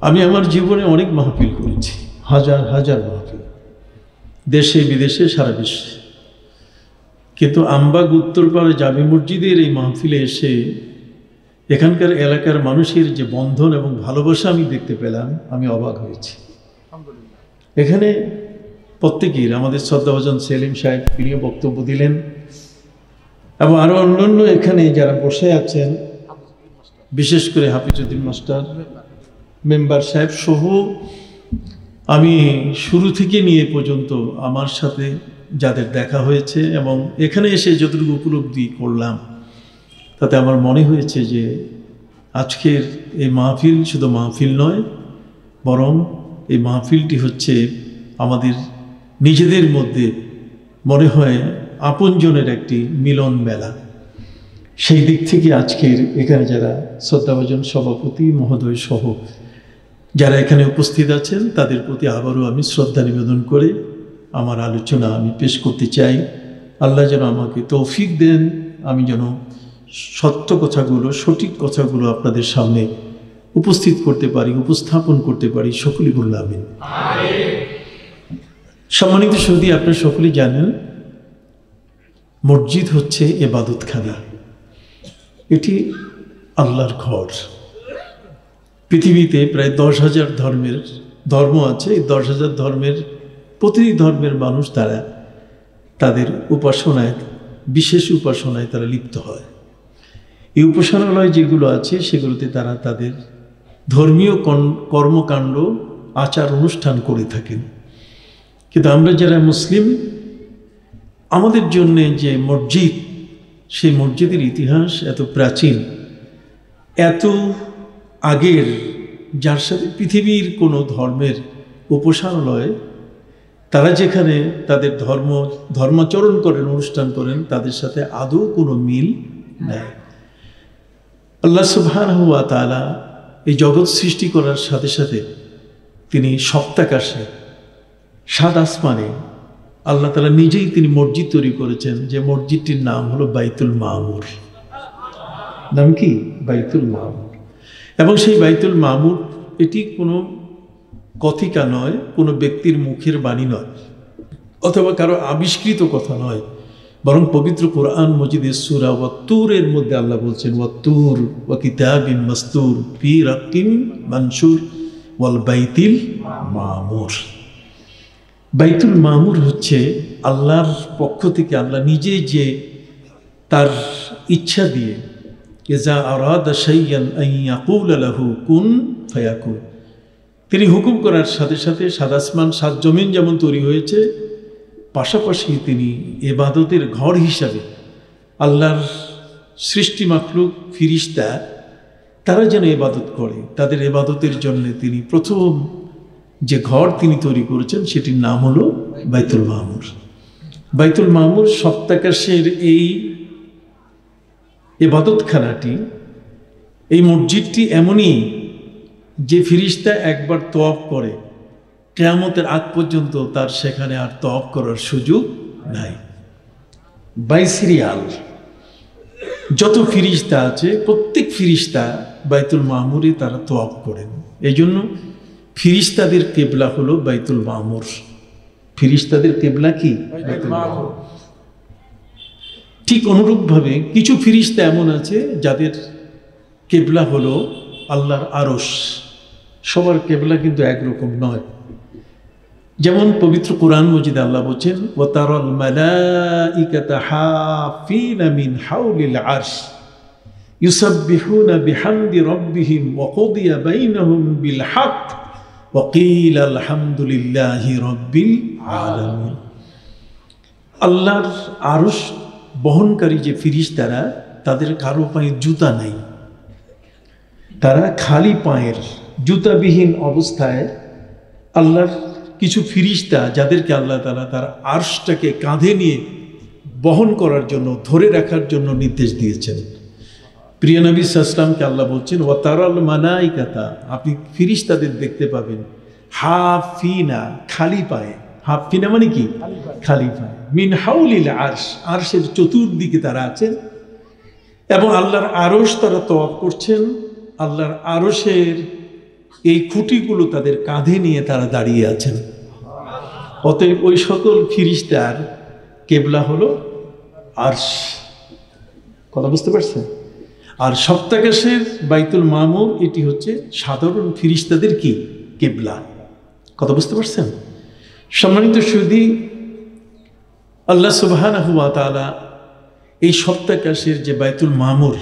আমি আমার জীবনে অনেক মাহফিল করেছি, হাজার হাজার মাহফিল, দেশে বিদেশে সারা বিশ্বে। কিন্তু আমবাগ উত্তরপাড়া জামি মসজিদের এই মাহফিলে এসে এখানকার এলাকার মানুষের যে বন্ধন এবং ভালোবাসা আমি দেখতে পেলাম, আমি অবাক হয়েছি। এখানে প্রত্যেকের, আমাদের শ্রদ্ধাভাজন সেলিম সাহেব প্রিয় বক্তব্য দিলেন এবং আরও অন্যান্য এখানে যারা বসে আছেন, বিশেষ করে হাফিজউদ্দিন মাস্টার, মেম্বার সাহেব সহ আমি শুরু থেকে নিয়ে পর্যন্ত আমার সাথে যাদের দেখা হয়েছে এবং এখানে এসে যতটুকু উপলব্ধি করলাম, তাতে আমার মনে হয়েছে যে আজকের এই মাহফিল শুধু মাহফিল নয়, বরং এই মাহফিলটি হচ্ছে আমাদের নিজেদের মধ্যে মনে হয় আপনজনের একটি মিলন মেলা। সেই দিক থেকে আজকের এখানে যারা শ্রদ্ধাভাজন সভাপতি মহোদয় সহ যারা এখানে উপস্থিত আছেন, তাদের প্রতি আবারও আমি শ্রদ্ধা নিবেদন করে আমার আলোচনা আমি পেশ করতে চাই। আল্লাহ যেন আমাকে তৌফিক দেন, আমি যেন সত্য কথাগুলো, সঠিক কথাগুলো আপনাদের সামনে উপস্থিত করতে পারি, উপস্থাপন করতে পারি। সকলেই বলুন আমিন। সম্মানিত সৌদি, আপনারা সকলেই জানেন মসজিদ হচ্ছে ইবাদতখানা, এটি আল্লাহর ঘর। পৃথিবীতে প্রায় 10,000 ধর্ম আছে। এই 10,000 ধর্মের প্রতিটি ধর্মের মানুষ তারা তাদের উপাসনায়, বিশেষ উপাসনায় তারা লিপ্ত হয়। এই উপাসনালয় যেগুলো আছে সেগুলোতে তারা তাদের ধর্মীয় কর্মকাণ্ড, আচার অনুষ্ঠান করে থাকেন। কিন্তু আমরা যারা মুসলিম, আমাদের জন্যে যে মসজিদ, সেই মসজিদের ইতিহাস এত প্রাচীন, এত আগের, যার সাথে পৃথিবীর কোনো ধর্মের উপাসনালয় তারা যেখানে তাদের ধর্মাচরণ করেন, অনুষ্ঠান করেন, তাদের সাথে আদৌ কোনো মিল নেই। আল্লাহ সুবহানাহু ওয়া তাআলা এই জগৎ সৃষ্টি করার সাথে সাথে তিনি সপ্তাকাশে, সাত আসমানে আল্লাহ তাআলা নিজেই তিনি মসজিদ তৈরি করেছেন, যে মসজিদটির নাম হলো বাইতুল মামুর। নাম কি? বাইতুল মামুর। এবং সেই বাইতুল মামুর এটি কোনো কথিকা নয়, কোনো ব্যক্তির মুখের বাণী নয়, অথবা কারো আবিষ্কৃত কথা নয়, বরং পবিত্র কোরআন মজিদের সূরা ওয়াত-তুরের মধ্যে আল্লাহ বলছেন, ওয়াত-তুর ওয়া কিতাবিম মাসতুর ফি রাক্কিম মানশুর ওয়াল বাইতিল মামুর। বাইতুল মামুর হচ্ছে আল্লাহর পক্ষ থেকে আল্লাহ নিজে যে তার ইচ্ছা দিয়ে, ইজা আরাদা শাইয়ান আন ইয়াকুলা লাহু কুন ফায়াকুন, তিনি হুকুম করার সাথে সাথে সাত আসমান সাত জমিন যেমন তৈরি হয়েছে, পাশাপাশি তিনি ইবাদতের ঘর হিসাবে আল্লাহর সৃষ্টি মাখলুক ফিরিস্তা তারা যেন ইবাদত করে, তাদের ইবাদতের জন্য তিনি প্রথম যে ঘর তিনি তৈরি করেছেন সেটির নাম হলো বাইতুল মামুর। বাইতুল মামুর সপ্তাকাশের এই ইবাদতখানাটি, এই মসজিদটি এমনই যে ফিরিস্তা একবার তওয়াফ করে, কিয়ামতের আগ পর্যন্ত তার সেখানে আর তওয়াফ করার সুযোগ নাই। বাইসিরিয়াল যত ফিরিস্তা আছে, প্রত্যেক ফিরিস্তা বাইতুল মামুরে তারা তওয়াফ করেন। এই জন্য ফিরিস্তাদের কিবলা হলো বাইতুল মামুর। ফিরিস্তাদের কিবলা কি? বাইতুল মামুর। ঠিক অনুরূপভাবে কিছু ফিরিস্তা এমন আছে যাদের কিবলা হলো আল্লাহর আরশ। সবার কিবলা কিন্তু একরকম নয়। যেমন পবিত্র কোরআন মজিদে আল্লাহ বলছেন, ওয়া তারাল মালাইকাতা হাফিনা মিন হাওলিল আরশ ইউসাব্বিহুনা বিহামদি রাব্বিহিম ওয়া কুদিয়া বাইনাহুম বিল হক ওয়া কিলা আলহামদুলিল্লাহি রাব্বিল আলামিন। আল্লাহর আরশ বহনকারী যে ফিরিস্তারা, তাদের কারো পায়ে জুতা নাই, তারা খালি পায়ের, জুতাবিহীন অবস্থায় আল্লাহর কিছু ফিরিস্তা, যাদেরকে আল্লাহ তাআলা তার আরশটাকে কাঁধে নিয়ে বহন করার জন্য, ধরে রাখার জন্য নির্দেশ দিয়েছেন। প্রিয় নবী সাল্লাল্লাহু আলাইহি ওয়াসাল্লামকে আল্লাহ বলছেন, ওয়া তারাল মালাইকাতা, আপনি ফিরিস্তাদের দেখতে পাবেন, হাফিনা, খালি পায়ে। হাফিনা মানে কি? খালি পায়ে। মিন হাউলিল আরশ, আরশের চতুর্দিকে তারা আছেন এবং আল্লাহর আরশ তারা তওয়াফ করছেন। আল্লাহর আরশের এই খুঁটিগুলো তাদের কাঁধে নিয়ে তারা দাঁড়িয়ে আছেন। অতএব ওই সকল ফিরিস্তার কেবলা হলো আরশ। কথা বুঝতে পারছেন? আর সপ্তাকাশের বাইতুল মামুর এটি হচ্ছে সাধারণ ফিরিস্তাদের কি কেবলা। কথা বুঝতে পারছেন? সম্মানিত সুধী, আল্লাহ সুবহানাহু ওয়া তাআলা এই সপ্তাকাশের যে বাইতুল মামুর,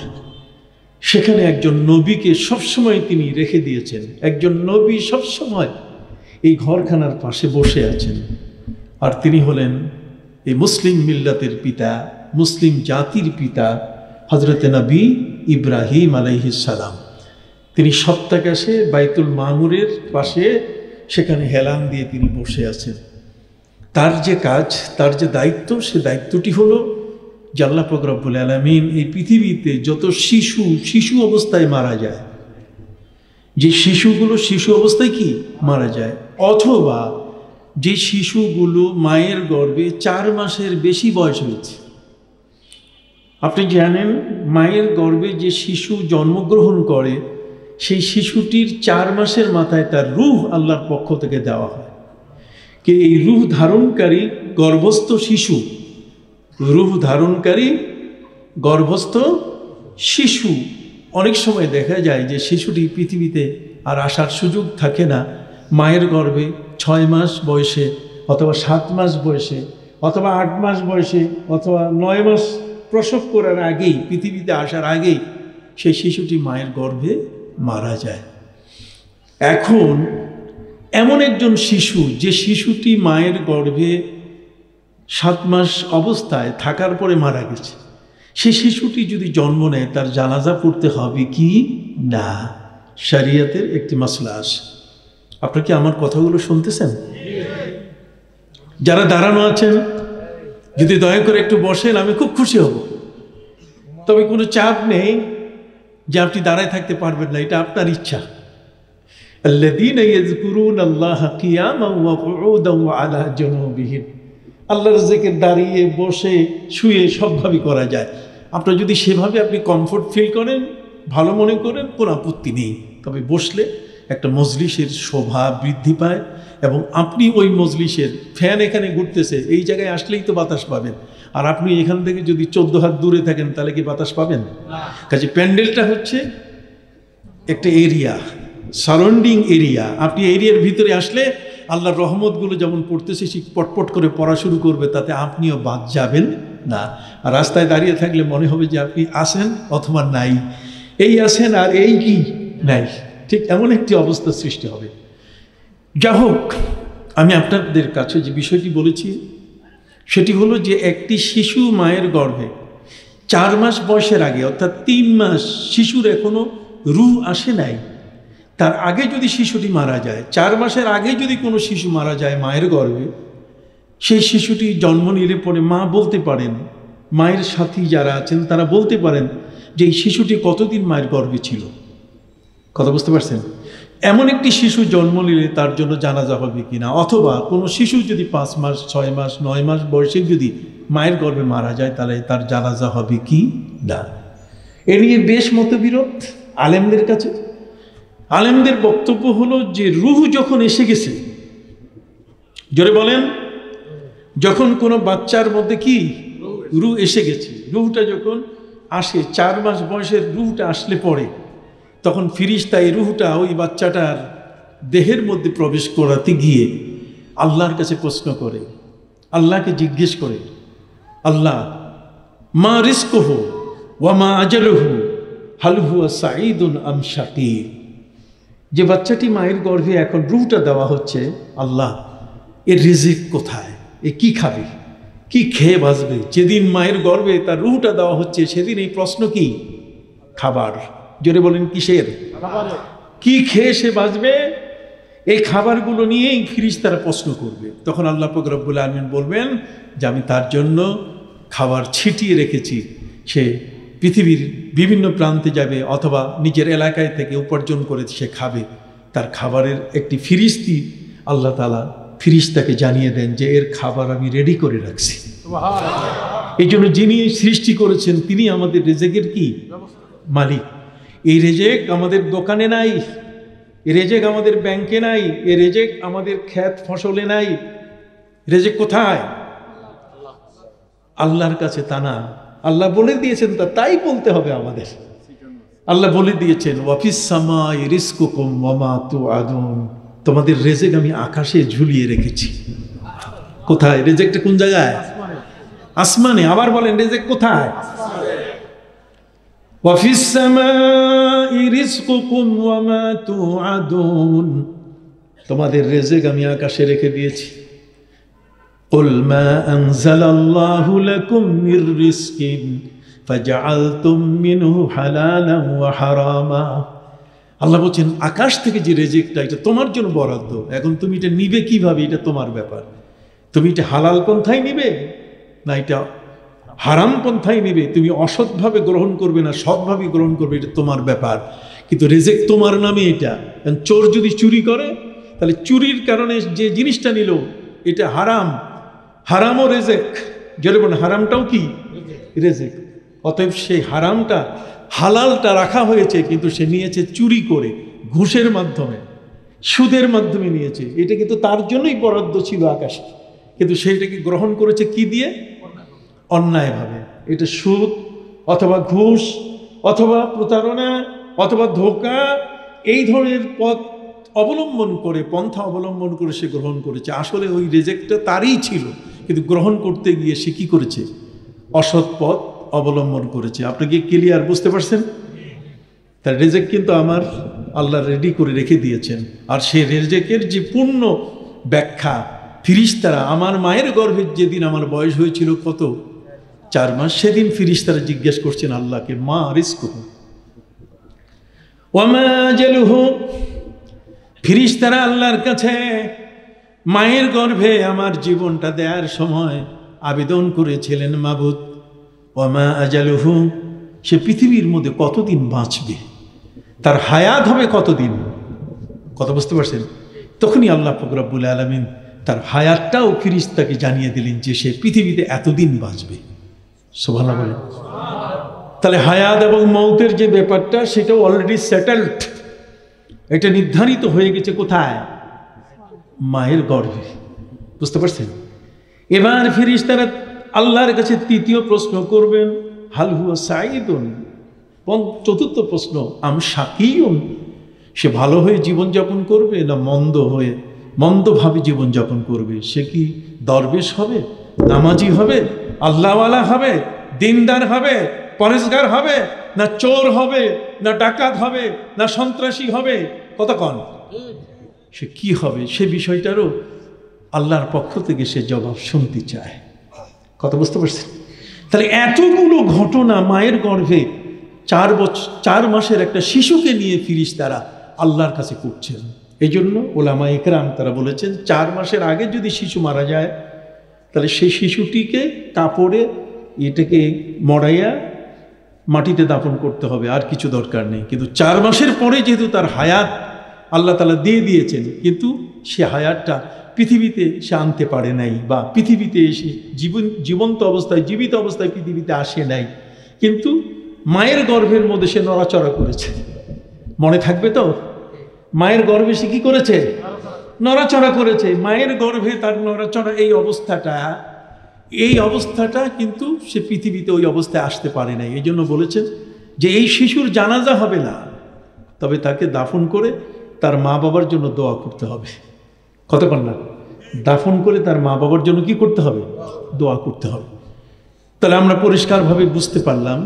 সেখানে একজন নবীকে সবসময় তিনি রেখে দিয়েছেন। একজন নবী সবসময় এই ঘরখানার পাশে বসে আছেন, আর তিনি হলেন এই মুসলিম মিল্লাতের পিতা, মুসলিম জাতির পিতা হযরতে নবী ইব্রাহিম আলাইহিস সালাম। তিনি সপ্তাকাশে বাইতুল মামুরের পাশে সেখানে হেলান দিয়ে তিনি বসে আছেন। তার যে কাজ, তার যে দায়িত্ব, সে দায়িত্বটি হলো যে আল্লাহ পাক রব্বুল আলামিন এই পৃথিবীতে যত শিশু অবস্থায় মারা যায়, যে শিশুগুলো শিশু অবস্থায় কি মারা যায়, অথবা যে শিশুগুলো মায়ের গর্ভে 4 মাসের বেশি বয়স হয়েছে। আপনি জানেন, মায়ের গর্ভে যে শিশু জন্মগ্রহণ করে, সেই শিশুটির 4 মাসের মাথায় তার রূহ আল্লাহর পক্ষ থেকে দেওয়া হয়। কে এই রূহ ধারণকারী গর্ভস্থ শিশু, রূহ ধারণকারী গর্ভস্থ শিশু, অনেক সময় দেখা যায় যে শিশুটি পৃথিবীতে আর আসার সুযোগ থাকে না। মায়ের গর্ভে 6 মাস বয়সে, অথবা 7 মাস বয়সে, অথবা 8 মাস বয়সে, অথবা 9 মাস প্রসব করার আগেই, পৃথিবীতে আসার আগেই সেই শিশুটি মায়ের গর্ভে মারা যায়। এখন এমন একজন শিশু, যে শিশুটি মায়ের গর্ভে 7 মাস অবস্থায় থাকার পরে মারা গেছে, সেই শিশুটি যদি জন্ম নেয়, তার জানাজা পড়তে হবে কি না? শরিয়তের একটি মাসলা আছে। আপনারা কি আমার কথাগুলো শুনতেছেন? যারা দাঁড়ানো আছেন, যদি দয়া করে একটু বসেন, আমি খুব খুশি হব। তবে কোনো চাপ নেই যে আপনি দাঁড়ায় থাকতে পারবেন না, এটা আপনার ইচ্ছা। আল্লাযীনা ইয়াযকুরুনাল্লাহা কিয়ামান ওয়া কুউদান ওয়া আলা জুনুবিহিম। আল্লাহর জিকির দাঁড়িয়ে, বসে, শুয়ে সবভাবে করা যায়। আপনার যদি সেভাবে আপনি কমফোর্ট ফিল করেন, ভালো মনে করেন, কোনো আপত্তি নেই। তবে বসলে একটা মজলিসের শোভা বৃদ্ধি পায়, এবং আপনি ওই মজলিসের ফ্যান এখানে ঘুরতেছে, এই জায়গায় আসলেই তো বাতাস পাবেন। আর আপনি এখান থেকে যদি 14 হাত দূরে থাকেন, তাহলে কি বাতাস পাবেন? কাজে প্যান্ডেলটা হচ্ছে একটা এরিয়া, সারাউন্ডিং এরিয়া। আপনি এরিয়ার ভিতরে আসলে আল্লাহর রহমতগুলো যেমন পড়তেছে, সে পটপট করে পড়া শুরু করবে, তাতে আপনিও বাদ যাবেন না। আর রাস্তায় দাঁড়িয়ে থাকলে মনে হবে যে আপনি আসেন অথবা নাই, এই আসেন আর এই কি নাই, ঠিক এমন একটি অবস্থা সৃষ্টি হবে। যা হোক, আমি আপনাদের কাছে যে বিষয়টি বলেছি সেটি হলো যে একটি শিশু মায়ের গর্ভে 4 মাস বয়সের আগে, অর্থাৎ 3 মাস শিশুর এখনো রূহ আসে নাই, তার আগে যদি শিশুটি মারা যায়, 4 মাসের আগে যদি কোনো শিশু মারা যায় মায়ের গর্ভে, সেই শিশুটি জন্ম নিলে পরে মা বলতে পারেন, মায়ের সাথী যারা আছেন তারা বলতে পারেন যে এই শিশুটি কতদিন মায়ের গর্ভে ছিল। কথা বুঝতে পারছেন? এমন একটি শিশু জন্ম নিলে তার জন্য জানাজা হবে কিনা, অথবা কোনো শিশু যদি 5 মাস, 6 মাস, 9 মাস বয়সে যদি মায়ের গর্ভে মারা যায়, তাহলে তার জানাজা হবে কি না। এ নিয়ে বেশ মতবিরোধ আলেমদের কাছে। আলেমদের বক্তব্য হলো যে রূহ যখন এসে গেছে, জোরে বলেন, যখন কোনো বাচ্চার মধ্যে কি রূহ এসে গেছে, রূহটা যখন আসে, 4 মাস বয়সের রূহটা আসলে পরে, তখন ফিরিস্তা এই রূহটা ওই বাচ্চাটার দেহের মধ্যে প্রবেশ করাতে গিয়ে আল্লাহর কাছে প্রশ্ন করে, আল্লাহকে জিজ্ঞেস করে, আল্লাহ মা রিজকুহু ওয়া মা আজালুহু হাল হুয়া সাঈদুন আম শাকী। যে বাচ্চাটি মায়ের গর্ভে এখন রূহটা দেওয়া হচ্ছে, আল্লাহ এর রিজিক কোথায়, এ কি খাবে, কি খেয়ে বাঁচবে? যেদিন মায়ের গর্ভে তার রূহটা দেওয়া হচ্ছে, সেদিন এই প্রশ্ন কি? খাবার। জোরে বলেন, কিসের? কি খেয়ে সে বাঁচবে? এই খাবারগুলো নিয়েই ফিরিস্তারা প্রশ্ন করবে। তখন আল্লাহ পাক রব্বুল আলামিন বলবেন যে আমি তার জন্য খাবার ছিটিয়ে রেখেছি, সে পৃথিবীর বিভিন্ন প্রান্তে যাবে, অথবা নিজের এলাকায় থেকে উপার্জন করে সে খাবে। তার খাবারের একটি ফিরিস্তি আল্লাহ তাআলা ফিরিস্তাকে জানিয়ে দেন যে এর খাবার আমি রেডি করে রাখছি। এই জন্য যিনি সৃষ্টি করেছেন তিনি আমাদের রিজিকের কি মালিক। এই রিজিক আমাদের দোকানে নাই, এ রেজেক আমাদের ব্যাংকে নাই, এ রেজেক আমাদের ক্ষেত ফসলে নাই। রেজেক কোথায়? আল্লাহর কাছে। তা না, আল্লাহ বলে দিয়েছেন, তাই বলতে হবে আমাদের। আল্লাহ বলে দিয়েছেন ওয়াফিস সামাই রিজকুকুম ওয়া মা তুআদুন, তোমাদের রেজেক আমি আকাশে ঝুলিয়ে রেখেছি। কোথায়? রেজেকটা কোন জায়গায়? আসমানে। আবার বলেন রেজেক কোথায়? ওয়াফিস সামাই রিজকুকুম ওয়া মা তুআদুন, তোমাদের রেজেক আমি আকাশে রেখে দিয়েছি। কুল মা আনজালাল্লাহু লাকুম মির রিজকিন ফাজআলতুম মিনহু হালালান ওয়া হারামা। আল্লাহ বলছেন আকাশ থেকে যে রেজেকটা, এটা তোমার জন্য বরাদ্দ। এখন তুমি এটা নিবে কিভাবে, এটা তোমার ব্যাপার। তুমি এটা হালাল পন্থায় নিবে না এটা হারাম পন্থায় নিবে, তুমি অসৎভাবে গ্রহণ করবে না সৎভাবে গ্রহণ করবে, এটা তোমার ব্যাপার। কিন্তু রেজেক তোমার নামে। এটা চোর যদি চুরি করে, তাহলে চুরির কারণে যে জিনিসটা নিল এটা হারাম, হারামও রেজেক। যেরকম হারামটাও কি রেজেক। অতএব সেই হারামটা হালালটা রাখা হয়েছে, কিন্তু সে নিয়েছে চুরি করে, ঘুষের মাধ্যমে, সুদের মাধ্যমে নিয়েছে। এটা কিন্তু তার জন্যই বরাদ্দ ছিল আকাশে, কিন্তু সেইটাকে গ্রহণ করেছে কি দিয়ে? অন্যায়ভাবে। এটা সুদ অথবা ঘুষ অথবা প্রতারণা অথবা ধোঁকা, এই ধরনের পথ অবলম্বন করে, পন্থা অবলম্বন করে সে গ্রহণ করেছে। আসলে ওই রেজেক্টটা তারই ছিল, কিন্তু গ্রহণ করতে গিয়ে সে কি করেছে? অসৎ পথ অবলম্বন করেছে। আপনি কি ক্লিয়ার বুঝতে পারছেন? তার রেজেক কিন্তু আমার আল্লাহ রেডি করে রেখে দিয়েছেন। আর সেই রেজেকের যে পূর্ণ ব্যাখ্যা ফিরিস্তারা, আমার মায়ের গর্ভে যেদিন আমার বয়স হয়েছিল কত? 4 মাস, সেদিন ফিরিস্তারা জিজ্ঞেস করছেন আল্লাহকে, মা রিজকুহু ওয়া মা আজালুহু। ফিরিস্তারা আল্লাহর কাছে মায়ের গর্ভে আমার জীবনটা দেওয়ার সময় আবেদন করেছিলেন, মাবুদ ওয়া মা আজালুহু, সে পৃথিবীর মধ্যে কতদিন বাঁচবে, তার হায়াত হবে কতদিন। কথা বুঝতে পারছেন? তখনই আল্লাহ পাক রব্বুল আলামিন তার হায়াতটাও ফিরিস্তাকে জানিয়ে দিলেন যে সে পৃথিবীতে এতদিন বাঁচবে। সুবহানাল্লাহ বলেন। তাহলে হায়াত এবং মৌতের যে ব্যাপারটা, সেটাও অলরেডি সেটেলড। এটা নির্ধারিত হয়ে গেছে কোথায়? মায়ের গর্ভে। বুঝতে পারছেন? এবার ফিরিস্তারা আল্লাহর কাছে তৃতীয় প্রশ্ন করবেন, হাল হুয়া সাঈদুন। চতুর্থ প্রশ্ন, আম শাকিয়ুন, সে ভালো হয়ে জীবনযাপন করবে না মন্দভাবে জীবনযাপন করবে? সে কি দরবেশ হবে, নামাজি হবে, আল্লাহওয়ালা হবে, দিনদার হবে, পরেশগার হবে, না চোর হবে, না ডাকাত হবে, না সন্ত্রাসী হবে? কতক্ষণ সে কি হবে, সে বিষয়টারও আল্লাহর পক্ষ থেকে সে জবাব শুনতে চায়। কথা বুঝতে পারছেন? তাহলে এতগুলো ঘটনা মায়ের গর্ভে 4 মাসের একটা শিশুকে নিয়ে ফিরিস্তারা আল্লাহর কাছে করছেন। এই জন্য ওলামা ইকরাম তারা বলেছেন 4 মাসের আগে যদি শিশু মারা যায়, তাহলে সেই শিশুটিকে কাপড়ে এটাকে মড়াইয়া মাটিতে দাফন করতে হবে, আর কিছু দরকার নেই। কিন্তু 4 মাসের পরে যেহেতু তার হায়াত আল্লাহ তাআলা দিয়ে দিয়েছেন, কিন্তু সে হায়াতটা পৃথিবীতে সে আনতে পারে নাই, বা পৃথিবীতে এসে জীবন্ত অবস্থায়, জীবিত অবস্থায় পৃথিবীতে আসে নাই, কিন্তু মায়ের গর্ভের মধ্যে সে নড়াচড়া করেছে। মনে থাকবে তো? মায়ের গর্ভে সে কি করেছে? নড়াচড়া করেছে। মায়ের গর্ভে তার নড়াচড়া, এই অবস্থাটা কিন্তু সে পৃথিবীতে ওই অবস্থায় আসতে পারে নাই। এই জন্য বলেছেন যে এই শিশুর জানাজা হবে না, তবে তাকে দাফন করে তার মা বাবার জন্য দোয়া করতে হবে। কতক্ষণ না দাফন করে তার মা বাবার জন্য কি করতে হবে? দোয়া করতে হবে। তাহলে আমরা পরিষ্কারভাবে বুঝতে পারলাম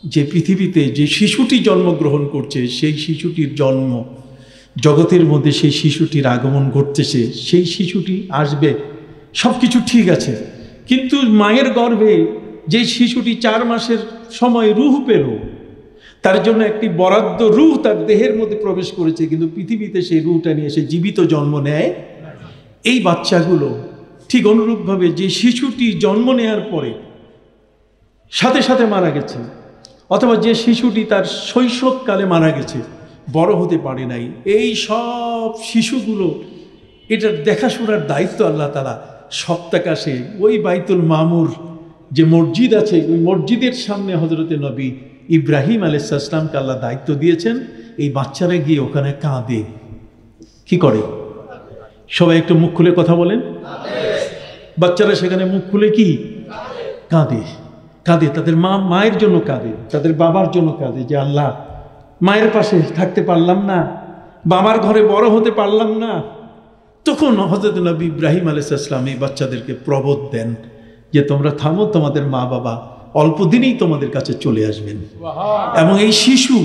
যে পৃথিবীতে যে শিশুটি জন্মগ্রহণ করছে, সেই শিশুটির জন্ম, জগতের মধ্যে সেই শিশুটির আগমন ঘটতেছে, সেই শিশুটি আসবে, সব কিছু ঠিক আছে। কিন্তু মায়ের গর্ভে যে শিশুটি 4 মাসের সময় রূহ পেল, তার জন্য একটি বরাদ্দ রূহ তার দেহের মধ্যে প্রবেশ করেছে, কিন্তু পৃথিবীতে সেই রূহটা নিয়ে সে জীবিত জন্ম নেয়। এই বাচ্চাগুলো ঠিক অনুরূপভাবে যে শিশুটি জন্ম নেয়ার পরে সাথে সাথে মারা গেছে, অথবা যে শিশুটি তার শৈশবকালে মারা গেছে, বড় হতে পারে নাই, এই সব শিশুগুলো এটার দেখাশোনার দায়িত্ব আল্লাহ তাআলা সপ্তাকাশে ওই বাইতুল মামুর যে মসজিদ আছে, ওই মসজিদের সামনে হযরতে নবী ইব্রাহিম আলাইহিস সালামকে আল্লাহ দায়িত্ব দিয়েছেন এই বাচ্চারা গিয়ে ওখানে কাঁদে। কি করে? সবাই একটু মুখ খুলে কথা বলেন। বাচ্চারা সেখানে মুখ খুলে কি কাঁদে? কাঁদে তাদের মায়ের জন্য কাঁদে, তাদের বাবার জন্য কাঁদে, যে আল্লাহ, মায়ের পাশে থাকতে পারলাম না, বাবার ঘরে বড় হতে পারলাম না। তখন হযরত নবী ইব্রাহিম আলাইহিস সালাম এই বাচ্চাদেরকে প্রবোধ দেন যে তোমরা থামো, তোমাদের মা বাবা অল্প দিনেই তোমাদের কাছে চলে আসবেন। এবং এই শিশু,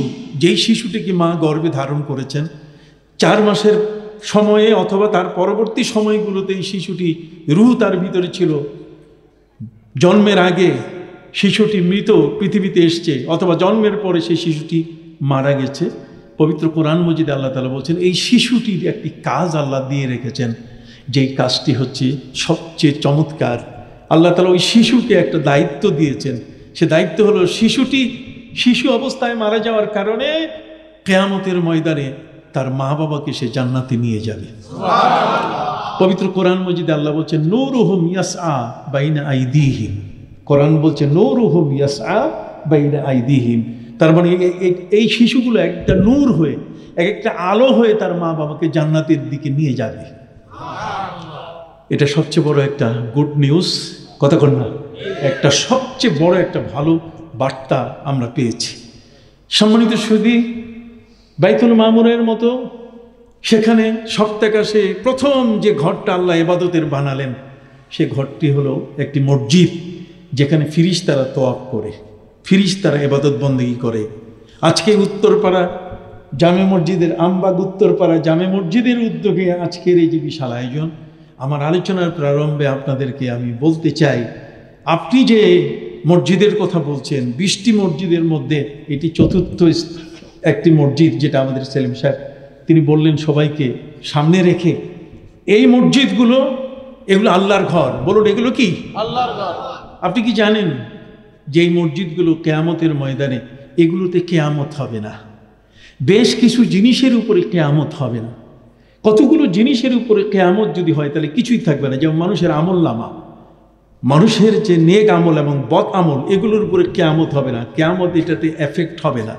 যেই শিশুটিকে মা গর্ভে ধারণ করেছেন, 4 মাসের সময়ে অথবা তার পরবর্তী সময়গুলোতে এই শিশুটি রূহ তার ভিতরে ছিল, জন্মের আগে শিশুটি মৃত পৃথিবীতে এসছে, অথবা জন্মের পরে সেই শিশুটি মারা গেছে, পবিত্র কোরআন মজিদে আল্লাহ তাআলা বলছেন এই শিশুটির একটি কাজ আল্লাহ দিয়ে রেখেছেন, যেই কাজটি হচ্ছে সবচেয়ে চমৎকার। আল্লাহ তাআলা ওই শিশুকে একটা দায়িত্ব দিয়েছেন। সে দায়িত্ব হলো, শিশু অবস্থায় মারা যাওয়ার কারণে কিয়ামতের ময়দানে তার মা বাবাকে সে জান্নাতে নিয়ে যাবে। পবিত্র কোরআন মজিদে আল্লাহ বলছেন নূরুহুম ইয়াসআ বাইনা আইদিহিম। কোরআন বলছে নূরুহুম ইয়াসআ বাইনা আইদিহিম। তার মানে এই শিশুগুলো একটা নূর হয়ে, একটা আলো হয়ে তার মা বাবাকে জান্নাতের দিকে নিয়ে যাবে। এটা সবচেয়ে বড় একটা গুড নিউজ, কথা কন না? একটা সবচেয়ে বড় একটা ভালো বার্তা আমরা পেয়েছি। সম্মানিত সুধী, বাইতুল মামুরের মতো সেখানে সপ্তাকাশে প্রথম যে ঘরটা আল্লাহ ইবাদতের বানালেন, সে ঘরটি হলো একটি মসজিদ, যেখানে ফিরিশতারা তওয়াফ করে, ফিরিশতারা ইবাদত বন্দেগী করে। আজকে উত্তরপাড়া জামে মসজিদের, আমবাগ উত্তরপাড়া জামে মসজিদের উদ্যোগে আজকের এই যে বিশাল আয়োজন, আমার আলোচনার প্রারম্ভে আপনাদেরকে আমি বলতে চাই, আপনি যে মসজিদের কথা বলছেন, 20টি মসজিদের মধ্যে এটি চতুর্থ একটি মসজিদ, যেটা আমাদের সেলিম সাহেব তিনি বললেন সবাইকে সামনে রেখে। এই মসজিদগুলো, এগুলো আল্লাহর ঘর। বলুন, এগুলো কি আল্লাহর ঘর? আপনি কি জানেন যে এই মসজিদগুলো কিয়ামতের ময়দানে, এগুলোতে কিয়ামত হবে না, বেশ কিছু জিনিসের উপরে কিয়ামত হবে না। কতগুলো জিনিসের উপরে কিয়ামত যদি হয় তাহলে কিছুই থাকবে না। যেমন মানুষের আমলনামা, মানুষের যে নেক আমল এবং বদ আমল, এগুলোর উপরে কিয়ামত হবে না, কিয়ামত এটাতে এফেক্ট হবে না।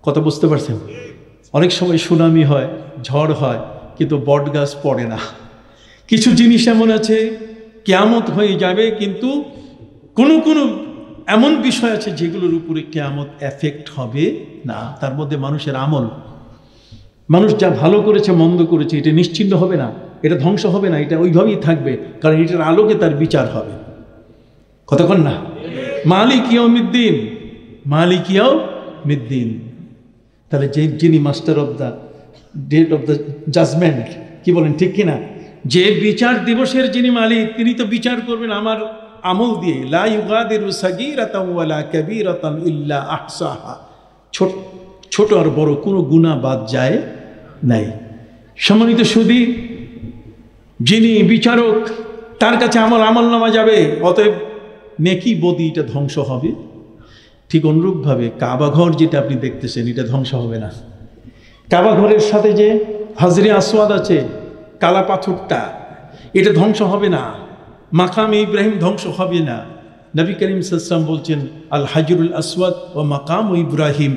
কথা বুঝতে পারছেন? অনেক সময় সুনামি হয়, ঝড় হয়, কিন্তু বট গাছ পড়ে না। কিছু জিনিস এমন আছে কিয়ামত হয়ে যাবে, কিন্তু কোনো এমন বিষয় আছে যেগুলোর উপরে কিয়ামত এফেক্ট হবে না। তার মধ্যে মানুষের আমল, মানুষ যা ভালো করেছে মন্দ করেছে, এটা নিশ্চিন্ন হবে না, এটা ধ্বংস হবে না, এটা ওইভাবেই থাকবে, কারণ এটার আলোকে তার বিচার হবে। কতক্ষণ না? মালিক ইয়াউমিদ্দিন, মালিক ইয়াউমিদ্দিন। তাহলে যিনি master of the date of the judgement, কি বলেন, ঠিক কিনা? যে বিচার দিবসের যিনি মালিক, তিনি তো বিচার করবেন আমার আমল দিয়ে। লা ইউগাদিরু সাগীরাতান ওয়ালা কাবীরাতান ইল্লা আহসাহা। ছোট আর বড় কোনো গুনাহ বাদ যায় নাই। সম্মানিত সুধী, যিনি বিচারক, তার কাছে আমলনামা যাবে, অতএব নেকি বদি এটা ধ্বংস হবে। ঠিক অনুরূপভাবে কাবা ঘর যেটা আপনি দেখতেছেন, এটা ধ্বংস হবে না। কাবা ঘরের সাথে যে হাজরে আসওয়াদ আছে, কালা পাথরটা, এটা ধ্বংস হবে না। মাকাম ইব্রাহিম ধ্বংস হবে না। নবী করিম সাল্লাল্লাহু আলাইহি ওয়াসাল্লাম বলছেন আল হাজরুল আসওয়াদ ও মাকাম ইব্রাহিম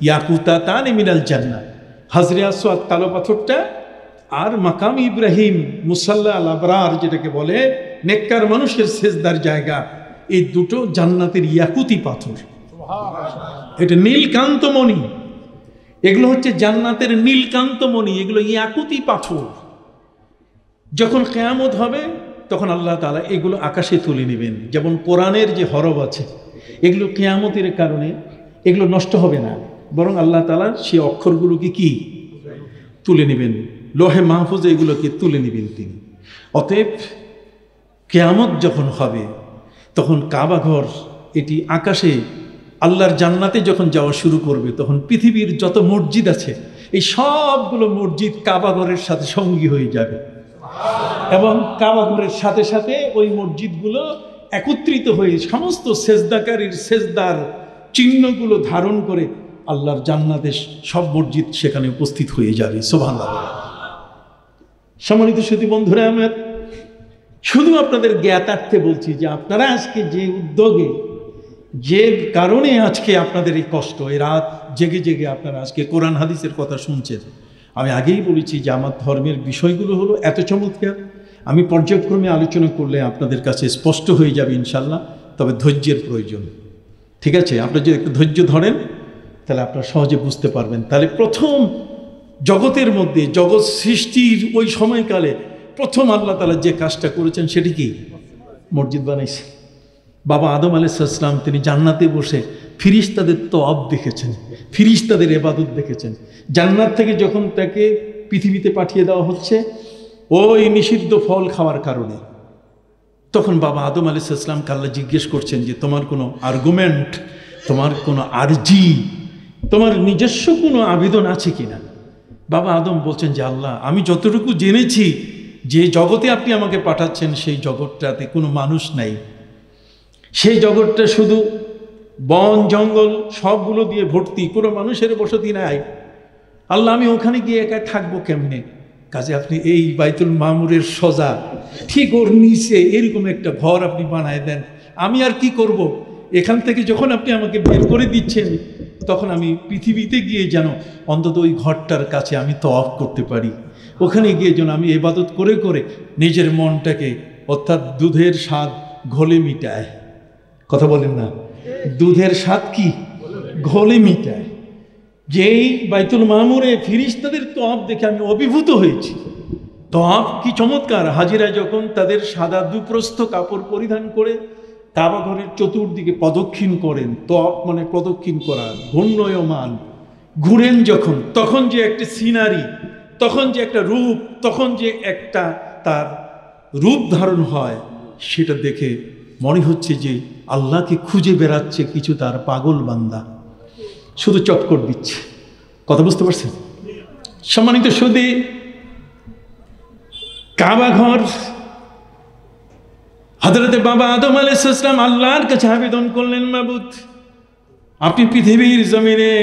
ইয়াকুতাতান মিনাল জান্নাহ। হাজরে আসওয়াদ কালো পাথরটা, আর মাকাম ইব্রাহিম মুসাল্লা আল আবরার যেটাকে বলে নেককার মানুষের সেজদার জায়গা, এই দুটো জান্নাতের ইয়াকুতি পাথর। এটা নীলকান্তমণি, এগুলো হচ্ছে জান্নাতের নীলকান্তমণি, এগুলো ইয়াকুতি পাথর। যখন কিয়ামত হবে তখন আল্লাহ তাআলা এগুলো আকাশে তুলে নেবেন। যেমন কোরআনের যে হরফ আছে, এগুলো কিয়ামতের কারণে এগুলো নষ্ট হবে না, বরং আল্লাহ তাআলা সেই অক্ষরগুলোকে কি তুলে নেবেন, লোহে মাহফুজে এগুলোকে তুলে নেবেন তিনি। অতএব কিয়ামত যখন হবে তখন কাবা ঘর এটি আকাশে আল্লাহর জান্নাতে যখন যাওয়া শুরু করবে, তখন পৃথিবীর যত মসজিদ আছে এই সবগুলো মসজিদ কাবা ঘরের সাথে সঙ্গী হয়ে যাবে, এবং কাবা ঘরের সাথে সাথে ওই মসজিদগুলো একত্রিত হয়ে সমস্ত সেজদাকারীর সেজদার চিহ্নগুলো ধারণ করে আল্লাহর জান্নাতে সব মসজিদ সেখানে উপস্থিত হয়ে যাবে। সুবহানাল্লাহ। সম্মানিত সুধী বন্ধুরা, আমার শুধু আপনাদের জ্ঞাতার্থে বলছি যে আপনারা আজকে যে উদ্যোগে যে কারণে আজকে আপনাদের এই কষ্ট, এই রাত জেগে জেগে আপনারা আজকে কোরআন হাদিসের কথা শুনছেন। আমি আগেই বলেছি যে আমার ধর্মের বিষয়গুলো হলো এত চমৎকার, আমি পর্যায়ক্রমে আলোচনা করলে আপনাদের কাছে স্পষ্ট হয়ে যাবে ইনশাল্লাহ। তবে ধৈর্যের প্রয়োজন, ঠিক আছে? আপনারা যদি একটু ধৈর্য ধরেন তাহলে আপনারা সহজে বুঝতে পারবেন। তাহলে প্রথম জগতের মধ্যে, জগৎ সৃষ্টির ওই সময়কালে প্রথম আল্লাহ তাআলা যে কাজটা করেছেন সেটি কি? মসজিদ বানাইছে। বাবা আদম আলাইহিস সালাম তিনি জান্নাতে বসে ফিরিস্তাদের তওয়াব দেখেছেন, ফিরিস্তাদের ইবাদত দেখেছেন। জান্নাত থেকে যখন তাকে পৃথিবীতে পাঠিয়ে দেওয়া হচ্ছে ওই নিষিদ্ধ ফল খাওয়ার কারণে, তখন বাবা আদম আলাইহিস সালামকে আল্লাহ জিজ্ঞেস করছেন যে তোমার কোনো আর্গুমেন্ট, তোমার কোনো আরজি, তোমার নিজস্ব কোনো আবেদন আছে কিনা? বাবা আদম বলছেন যে আল্লাহ, আমি যতটুকু জেনেছি যে জগতে আপনি আমাকে পাঠাচ্ছেন সেই জগৎটাতে কোনো মানুষ নাই, সেই জগৎটা শুধু বন জঙ্গল সবগুলো দিয়ে ভর্তি, কোনো মানুষের বসতি নাই। আল্লাহ, আমি ওখানে গিয়ে একা থাকবো কেমনে? কাজে আপনি এই বাইতুল মামুরের সোজা ঠিক ওর নিচে এরকম একটা ঘর আপনি বানায় দেন। আমি আর কি করব? এখান থেকে যখন আপনি আমাকে বের করে দিচ্ছেন তখন আমি পৃথিবীতে গিয়ে যেন অন্তত ওই ঘরটার কাছে আমি তওয়াফ করতে পারি, ওখানে গিয়ে যেন আমি ইবাদত করে করে নিজের মনটাকে, অর্থাৎ দুধের স্বাদ ঘোলে মিটায়। কথা বলেন না? দুধের স্বাদ কি ঘোলে মিটায়। যেই বাইতুল মামুরে ফিরিস্তাদের তওয়াফ দেখে আমি অভিভূত হয়েছি। তওয়াফ কি চমৎকার! হাজিরা যখন তাদের সাদা দুপ্রস্থ কাপড় পরিধান করে কাবা ঘরের চতুর্দিকে প্রদক্ষিণ করেন, তওয়াফ মানে প্রদক্ষিণ করা, ঘূর্ণয়মান, ঘুরেন যখন, তখন যে একটা সিনারি, তখন যে একটা রূপ, তখন যে একটা তার রূপ ধারণ হয়, সেটা দেখে মনে হচ্ছে যে আল্লাহকে খুঁজে বেড়াচ্ছে কিছু তার পাগল বান্দা, শুধু চক্কর দিচ্ছে। কথা বুঝতে পারছেন? সম্মানিত সুধী, কাবা ঘর, হযরতে বাবা আদম আলাইহিস সালাম আল্লাহর কাছে আবেদন করলেন, মাবুদ, আপনি পৃথিবীর জমিনে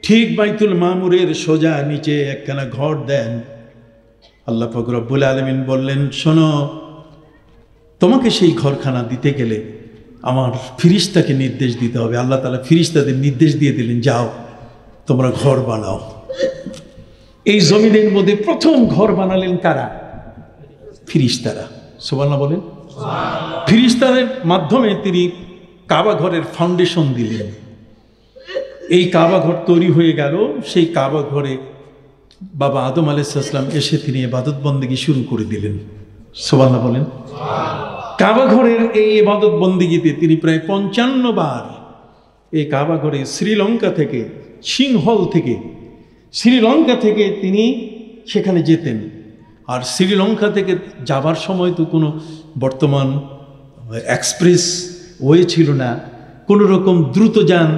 ঠিক বাইতুল মামুরের সোজা নিচে একখানা ঘর দেন। আল্লাহ পাক রব্বুল আলামিন বললেন, শোনো, তোমাকে সেই ঘরখানা দিতে গেলে আমার ফিরিস্তাকে নির্দেশ দিতে হবে। আল্লাহ তাআলা ফিরিস্তাদের নির্দেশ দিয়ে দিলেন, যাও তোমরা ঘর বানাও। এই জমিনের মধ্যে প্রথম ঘর বানালেন কারা? ফিরিস্তারা। সুবহানাল্লাহ বলেন। ফিরিস্তাদের মাধ্যমে তিনি কাবা ঘরের ফাউন্ডেশন দিলেন। এই কাবা ঘর তৈরি হয়ে গেল। সেই কাবা ঘরে বাবা আদম আলাইহিস সালাম এসে তিনি ইবাদত বন্দেগী শুরু করে দিলেন। সুবহানাল্লাহ বলেন। কাবা ঘরের এই ইবাদত বন্দেগীতে তিনি প্রায় 55 বার এই কাবা ঘরে শ্রীলঙ্কা থেকে, সিংহল থেকে, শ্রীলঙ্কা থেকে তিনি সেখানে যেতেন। আর শ্রীলঙ্কা থেকে যাবার সময় তো কোনো বর্তমান এক্সপ্রেস ওয়ে ছিল না, কোনো রকম দ্রুতযান,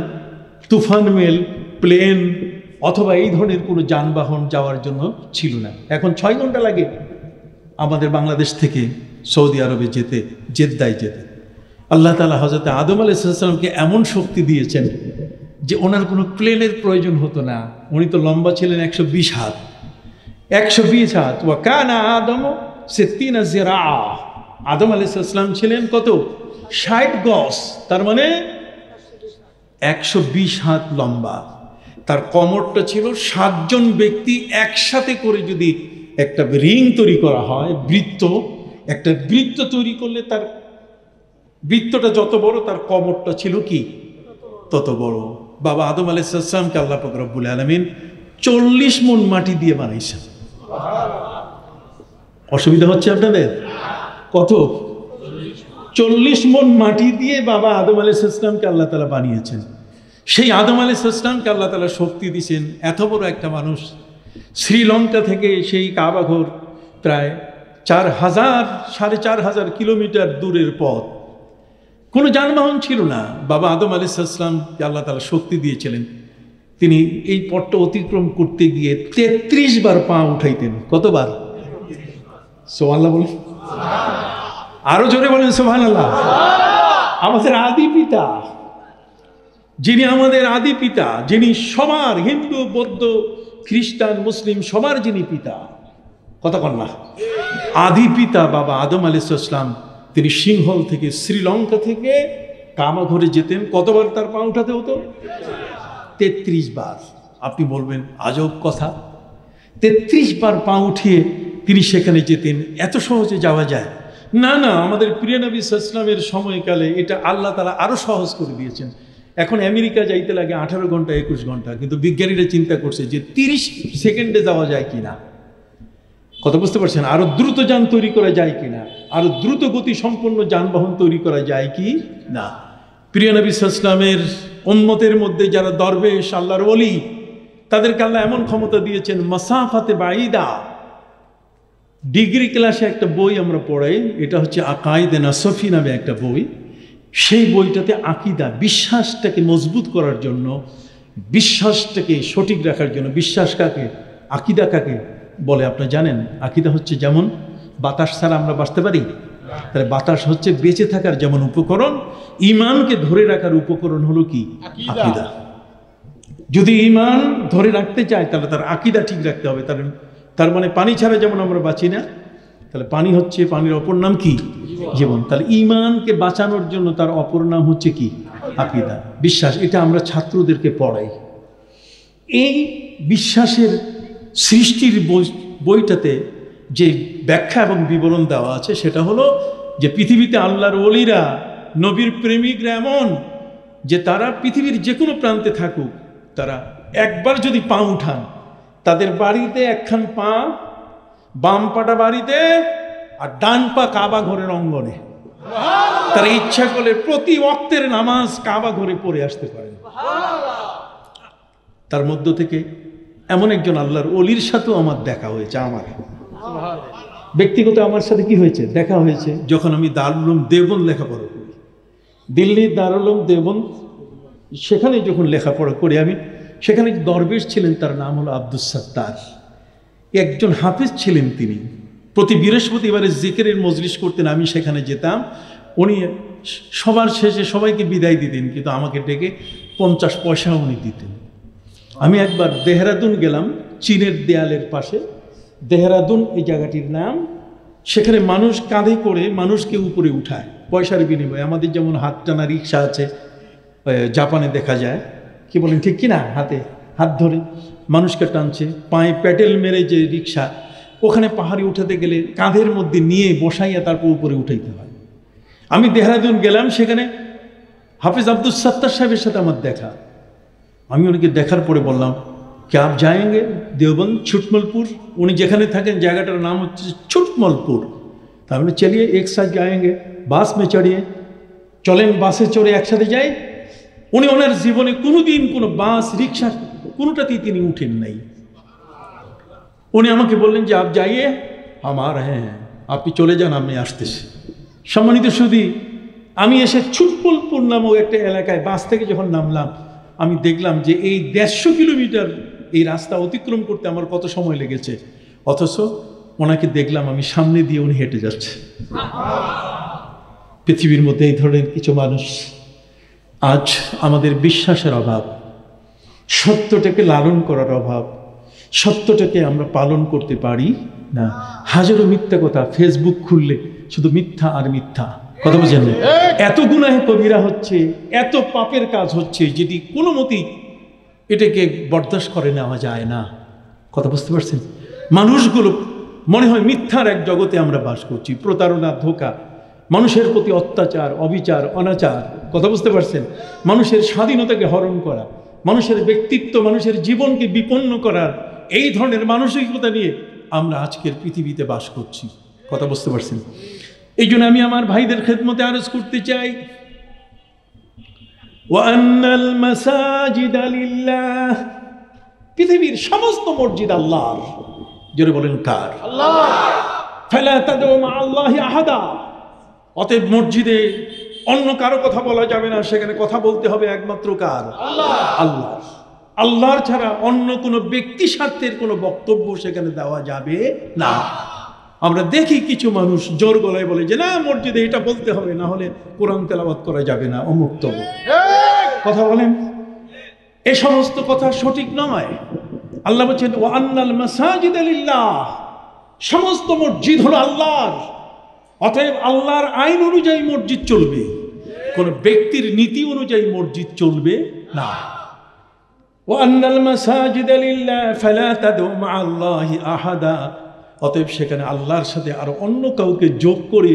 তুফান মেল, প্লেন অথবা এই ধরনের কোনো যানবাহন যাওয়ার জন্য ছিল না। এখন 6 ঘন্টা লাগে আমাদের বাংলাদেশ থেকে সৌদি আরবে যেতে, জেদ্দায় যেতে। আল্লাহ তাআলা হযরত আদম আলাইহিস সালামকে এমন শক্তি দিয়েছেন যে ওনার কোনো প্লেনের প্রয়োজন হতো না। উনি তো লম্বা ছিলেন 120 হাত, 120 হাত। ওয়া কানা আদম 60 জিরা। আদম আলাইহিস সালাম ছিলেন কত? 60 গজ, তার মানে 120 হাত লম্বা। তার কোমরটা ছিল 7 জন ব্যক্তি একসাথে করে যদি একটা রিং তৈরি করা হয়, বৃত্ত, একটা বৃত্ত তৈরি করলে তার বৃত্তটা যত বড় তার কোমরটা ছিল কি তত বড়। বাবা আদম আলাইহিস সালামকে আল্লাহ পাক রব্বুল আলামিন 40 মণ মাটি দিয়ে বানাইছেন। অসুবিধা হচ্ছে আপনাদের? কত? 40 মণ মাটি দিয়ে বাবা আদম আলাইহিস সালামকে আল্লাহ তাআলা বানিয়েছেন। সেই আদম আলাইহিস সালামকে আল্লাহ তাআলা শক্তি দিয়েছেন। এত বড় একটা মানুষ, শ্রীলঙ্কা থেকে সেই কাবা ঘর প্রায় 4,000-4,500 কিলোমিটার দূরের পথ, কোনো যানবাহন ছিল না। বাবা আদম আলাইহিস সালামকে আল্লাহ তাআলা শক্তি দিয়েছিলেন। তিনি এই পথটা অতিক্রম করতে গিয়ে 33 বার পা উঠাইতেন। কতবার? সুবহানাল্লাহ বলেন। আরো জোরে বলেন সুবহানাল্লাহ। আমাদের আদি পিতা, যিনি আমাদের আদি পিতা, যিনি সবার, হিন্দু, বৌদ্ধ, খ্রিস্টান, মুসলিম সবার যিনি পিতা, কথা কন না, আদি পিতা বাবা আদম আলাইহিস সালাম, তিনি সিংহল থেকে, শ্রীলঙ্কা থেকে কাবা ঘরে যেতেন, কতবার তার পা উঠাতে হতো? 33 বার। আপনি বলবেন আজব কথা, 33 বার পা উঠিয়ে তিনি সেখানে যেতেন, এত সহজে যাওয়া যায়? না না, আমাদের প্রিয় নবী সাল্লাল্লাহু আলাইহি ওয়াসাল্লামের সময়কালে এটা আল্লাহ তাআলা আরো সহজ করে দিয়েছেন। এখন আমেরিকা যাইতে লাগে 18 ঘন্টা 21 ঘন্টা, কিন্তু বিজ্ঞানীরা চিন্তা করছে যে 30 সেকেন্ডে যাওয়া যায় কিনা। কথা বুঝতে পারছেন? আরো দ্রুত যান তৈরি করা যায় কিনা, আরো দ্রুত গতি সম্পন্ন যানবাহন তৈরি করা যায় কি না। প্রিয় নবী সাল্লাল্লাহু আলাইহি ওয়াসাল্লামের উম্মতের মধ্যে যারা দরবেশ, আল্লাহর ওলি, তাদেরকে আল্লাহ এমন ক্ষমতা দিয়েছেন, মাসাফাতে বাইদা। ডিগ্রি ক্লাসে একটা বই আমরা পড়াই, এটা হচ্ছে আকাইদে নাসফি নামে একটা বই। সেই বইটাতে আকিদা, বিশ্বাসটাকে মজবুত করার জন্য, বিশ্বাসটাকে সঠিক রাখার জন্য, বিশ্বাস কাকে, আকিদা কাকে বলে আপনি জানেন? আকিদা হচ্ছে যেমন বাতাস ছাড়া আমরা বাঁচতে পারি, তাহলে বাতাস হচ্ছে বেঁচে থাকার যেমন উপকরণ, ঈমানকে ধরে রাখার উপকরণ হলো কি? আকিদা। যদি ঈমান ধরে রাখতে চায় তাহলে তার আকিদা ঠিক রাখতে হবে। তার মানে পানি ছাড়া যেমন আমরা বাঁচি না, তাহলে পানি হচ্ছে, পানির অপর নাম কি? জীবন। তাহলে ঈমানকে বাঁচানোর জন্য তার অপর নাম হচ্ছে কি? আকিদা, বিশ্বাস। এটা আমরা ছাত্রদেরকে পড়াই। এই বিশ্বাসের সৃষ্টির বইটাতে যে ব্যাখ্যা এবং বিবরণ দেওয়া আছে সেটা হলো যে পৃথিবীতে আল্লাহর ওলিরা, নবীর প্রেমিকরা এমন যে তারা পৃথিবীর যে কোনো প্রান্তে থাকুক, তারা একবার যদি পা উঠান, তাদের বাড়িতে একখান পা, বাম পাটা বাড়িতে আর ডান পা কাবা ঘরের অঙ্গনে, তারা ইচ্ছা করলে প্রতি ওয়াক্তের নামাজ কাবা ঘরে পড়ে আসতে পারেন। তার মধ্য থেকে এমন একজন আল্লাহর ওলির সাথেও আমার দেখা হয়েছে, আমার ব্যক্তিগত আমার সাথে কি হয়েছে, দেখা হয়েছে। যখন আমি দারুল উলুম দেওবন্দ লেখাপড়া করি, দিল্লির দারুল উলুম দেওবন্দ, সেখানে যখন লেখাপড়া করি আমি, সেখানে দরবেশ ছিলেন, তার নাম হলো আব্দুস সাত্তার। একজন হাফেজ ছিলেন তিনি। প্রতি বৃহস্পতিবারে জিকিরের মজলিস করতেন, আমি সেখানে যেতাম। উনি সবার শেষে সবাইকে বিদায় দিতেন, কিন্তু আমাকে ডেকে 50 পয়সা উনি দিতেন। আমি একবার দেহরাদুন গেলাম, চীনের দেয়ালের পাশে দেহরাদুন এই জায়গাটির নাম। সেখানে মানুষ কাঁধে করে মানুষকে উপরে উঠায় পয়সার বিনিময়ে। আমাদের যেমন হাত টানা রিক্সা আছে, জাপানে দেখা যায়, কি বলেন ঠিক কিনা, হাতে হাত ধরে মানুষকে টানছে, পায়ে প্যাটেল মেরে যে রিক্সা, ওখানে পাহাড়ে উঠাতে গেলে কাঁধের মধ্যে নিয়ে বসাইয়া তারপর উপরে উঠাইতে হয়। আমি দেহরাদুন গেলাম, সেখানে হাফেজ আব্দুস সাত্তার সাহেবের সাথে আমার দেখা। আমি ওনাকে দেখার পরে বললাম, কে আপ যায়েঙ্গে দেওবন্দ ছুটমলপুর? উনি যেখানে থাকেন জায়গাটার নাম হচ্ছে ছুটমলপুর। তাহলে চলিয়ে এক সাথ যায়েঙ্গে, বাস মে চড়িয়ে, চলেন বাসে চড়ে একসাথে যাই। উনি ওনার জীবনে কোনোদিন কোনো বাস, রিক্সা কোনোটাতেই তিনি উঠেন নাই। উনি আমাকে বললেন যে আপ যাইয়ে আমার, হ্যাঁ আপনি চলে যান, আমি আসতেছি। সম্মানিত সুধী, আমি এসে ছুটমলপুর নামক একটা এলাকায় বাস থেকে যখন নামলাম, আমি দেখলাম যে এই 150 কিলোমিটার এই রাস্তা অতিক্রম করতে আমার কত সময় লেগেছে, অথচ ওনাকে দেখলাম আমি সামনে দিয়ে উনি হেঁটে যাচ্ছে। পৃথিবীর মধ্যে এই ধরনের কিছু মানুষ। আজ আমাদের বিশ্বাসের অভাব, সত্যটাকে লালন করার অভাব, সত্যটাকে আমরা পালন করতে পারি না। হাজারো মিথ্যা কথা, ফেসবুক খুললে শুধু মিথ্যা আর মিথ্যা, কথা বুঝেন না? এত গুনাহে কবিরা হচ্ছে, এত পাপের কাজ হচ্ছে, যেটি কোনো মতেই এটাকে বরদাস্ত করে নেওয়া যায় না। কথা বুঝতে পারছেন? মানুষগুলো মনে হয় মিথ্যার এক জগতে আমরা বাস করছি, প্রতারণা, ধোঁকা, মানুষের প্রতি অত্যাচার, অবিচার, অনাচার, কথা বুঝতে পারছেন? মানুষের স্বাধীনতাকে হরণ করা, মানুষের ব্যক্তিত্ব, মানুষের জীবনকে বিপন্ন করার, এই ধরনের মানসিকতা নিয়ে আমরা আজকের পৃথিবীতে বাস করছি। কথা বুঝতে পারছেন? এই জন্য আমি আমার ভাইদের খেদমতে আরজ করতে চাই, ওয়ান্নাল মাসাজিদা লিল্লাহ, পৃথিবীর সমস্ত মসজিদ আল্লাহর। জোরে বলেন কার? আল্লাহ। ফালা তাদউ মা আল্লাহি আহাদা, অতএব মসজিদে অন্য কারো কথা বলা যাবে না, সেখানে কথা বলতে হবে একমাত্র কার? আল্লাহ। আল্লাহর। আল্লাহর ছাড়া অন্য কোনো ব্যক্তি স্বার্থের কোনো বক্তব্য সেখানে দেওয়া যাবে না। আমরা দেখি কিছু মানুষ জোর গলায় বলে যে না, মসজিদে এটা বলতে হবে, না হলে কোরআন তেলাওয়াত করা যাবে না, অমুক তমুক। কথা বলেন, এই সমস্ত কথা সঠিক নয়। আল্লাহ বলছেন ওয়ান্নাল মাসাজিদা লিল্লাহ, সমস্ত মসজিদ হলো আল্লাহর। অতএব আল্লাহর আইন অনুযায়ী মসজিদ চলবে। কোন ব্যক্তির নীতি অনুযায়ী মসজিদ চলবে না। ওয়ান্নাল মাসাজিদা লিল্লাহ ফালা তাদউ মা'আল্লাহি আহাদা, অতএব সেখানে আল্লাহর সাথে আর অন্য কাউকে যোগ করে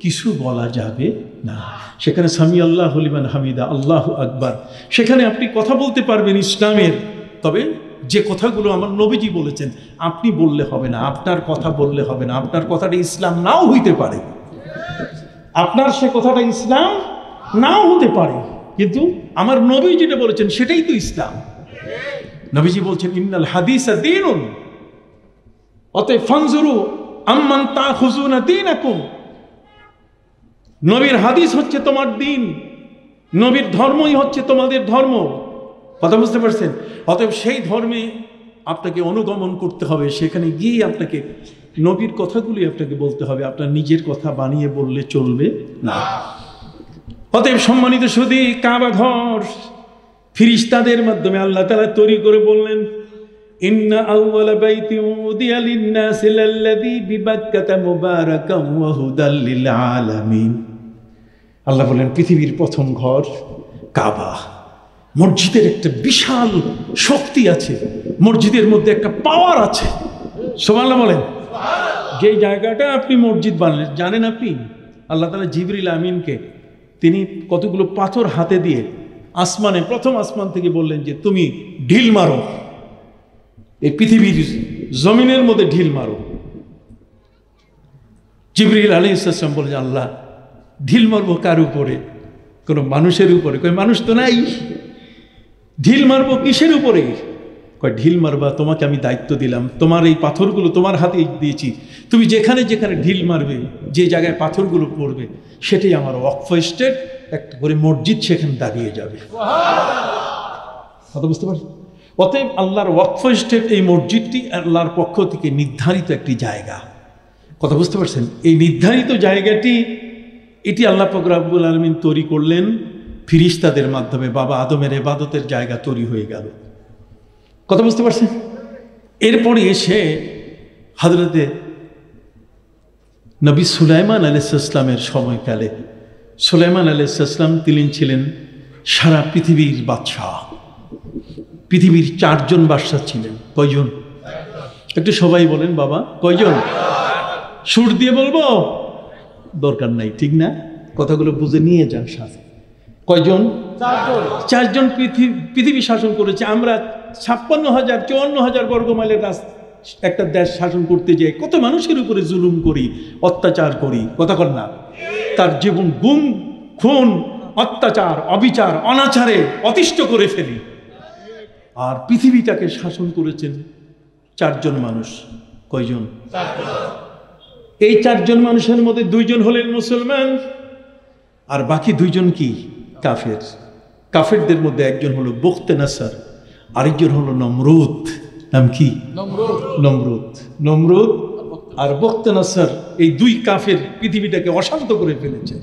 কিছু বলা যাবে না। সেখানে সামি আল্লাহু লিমান হামিদা, আল্লাহু আকবার, সেখানে আপনি কথা বলতে পারবেন ইসলামের, তবে যে কথাগুলো আমার নবীজি বলেছেন আপনি বললে হবে না, আপনার কথা বললে হবে না। আপনার কথাটা ইসলাম নাও হইতে পারে, আপনার সে কথাটা ইসলাম নাও হতে পারে, কিন্তু আমার নবী যেটা বলেছেন সেটাই তো ইসলাম। নবীজি বলছেন ইন্নাল হাদিসা দীনুন, অতএব ফানজুরু আম্মান তাখুযুনা দীনাকুম, নবীর হাদিস হচ্ছে তোমার দিন, নবীর ধর্মই হচ্ছে তোমাদের ধর্ম। কথা বুঝতে পারছেন? অতএব সেই ধর্মে আপনাকে অনুগমন করতে হবে, সেখানে গিয়ে আপনাকে নবীর কথাগুলি আপনাকে বলতে হবে, আপনার নিজের কথা বানিয়ে বললে চলবে না। অতএব সম্মানিত সুধী, কাবা ঘর ফিরিস্তাদের মাধ্যমে আল্লাহ তাআলা তৈরি করে বললেন ইন্না আউওয়ালা বাইতি উদিয়া লিন-নাসি লাল্লাযী বিবাক্কাতা মুবারাকান ওয়া হুদাল লিল আলামিন। আল্লাহ বলেন পৃথিবীর প্রথম ঘর কাবা। মসজিদের একটা বিশাল শক্তি আছে, মসজিদের মধ্যে একটা পাওয়ার আছে। সুবহানাল্লাহ বলেন। যে জায়গাটা আপনি মসজিদ বানালেন, জানেন আপনি আল্লাহ তাআলা জিবরিল আমিনকে তিনি কতগুলো পাথর হাতে দিয়ে আসমানে, প্রথম আসমান থেকে বললেন যে তুমি ঢিল মারো, এই পৃথিবীর জমিনের মধ্যে ঢিল মারো। জিবরিল আলাইহিস সালাম বলেন আল্লাহ ঢিল মারবো কার উপরে? কোনো মানুষের উপরে? কই মানুষ তো নাই, ঢিল মারবো কিসের উপরে? কয় ঢিল মারবা, তোমাকে আমি দায়িত্ব দিলাম, তোমার এই পাথরগুলো তোমার হাতে দিয়েছি, তুমি যেখানে যেখানে ঢিল মারবে, যে জায়গায় পাথরগুলো পড়বে, সেটাই আমার ওয়াকফ স্টেট, একটা করে মসজিদ সেখানে দাঁড়িয়ে যাবে। কথা বুঝতে পারছি? অতএব আল্লাহর ওয়াকফ স্টেট, এই মসজিদটি আল্লাহর পক্ষ থেকে নির্ধারিত একটি জায়গা। কথা বুঝতে পারছেন? এই নির্ধারিত জায়গাটি, এটি আল্লাহ পাক রব্বুল আলামিন তৈরি করলেন ফিরিস্তাদের মাধ্যমে। বাবা আদমের ইবাদতের জায়গা তৈরি হয়ে গেল। কথা বুঝতে পারছেন? এরপরে এসে হযরতে নবী সুলাইমান আলাইহিস সালামের সময়কালে, সুলাইমান আলাইহিস সালাম তিনি ছিলেন সারা পৃথিবীর বাদশাহ। পৃথিবীর 4 জন বাদশাহ ছিলেন। কয়জন? একটু সবাই বলেন বাবা, কয়জন? সুর দিয়ে বলবো? দরকার নাই, ঠিক না? কথাগুলো বুঝে নিয়ে যান সাথে। কয়জন? 4 জন পৃথিবী শাসন করেছে। আমরা 56,000 54,000 বর্গমাইলের একটা দেশ শাসন করতে যাই, কত মানুষের উপরে জুলুম করি, অত্যাচার করি। কথা কর না? তার জীবন গুম, খুন, অত্যাচার, অবিচার, অনাচারে অতিষ্ঠ করে ফেলি। আর পৃথিবীটাকে শাসন করেছেন 4 জন মানুষ। কয়জন? 4 জন। এই 4 জন মানুষের মধ্যে 2 জন হলেন মুসলমান, আর বাকি 2 জন কি? কাফের। কাফেরদের মধ্যে একজন হলো বুখতে নাসার, আরেকজন হলো নমরুদ। নাম কি? নমরুদ। নমরুদ আর বুখতে নাসার, এই 2 কাফের পৃথিবীটাকে অশান্ত করে ফেলেছে।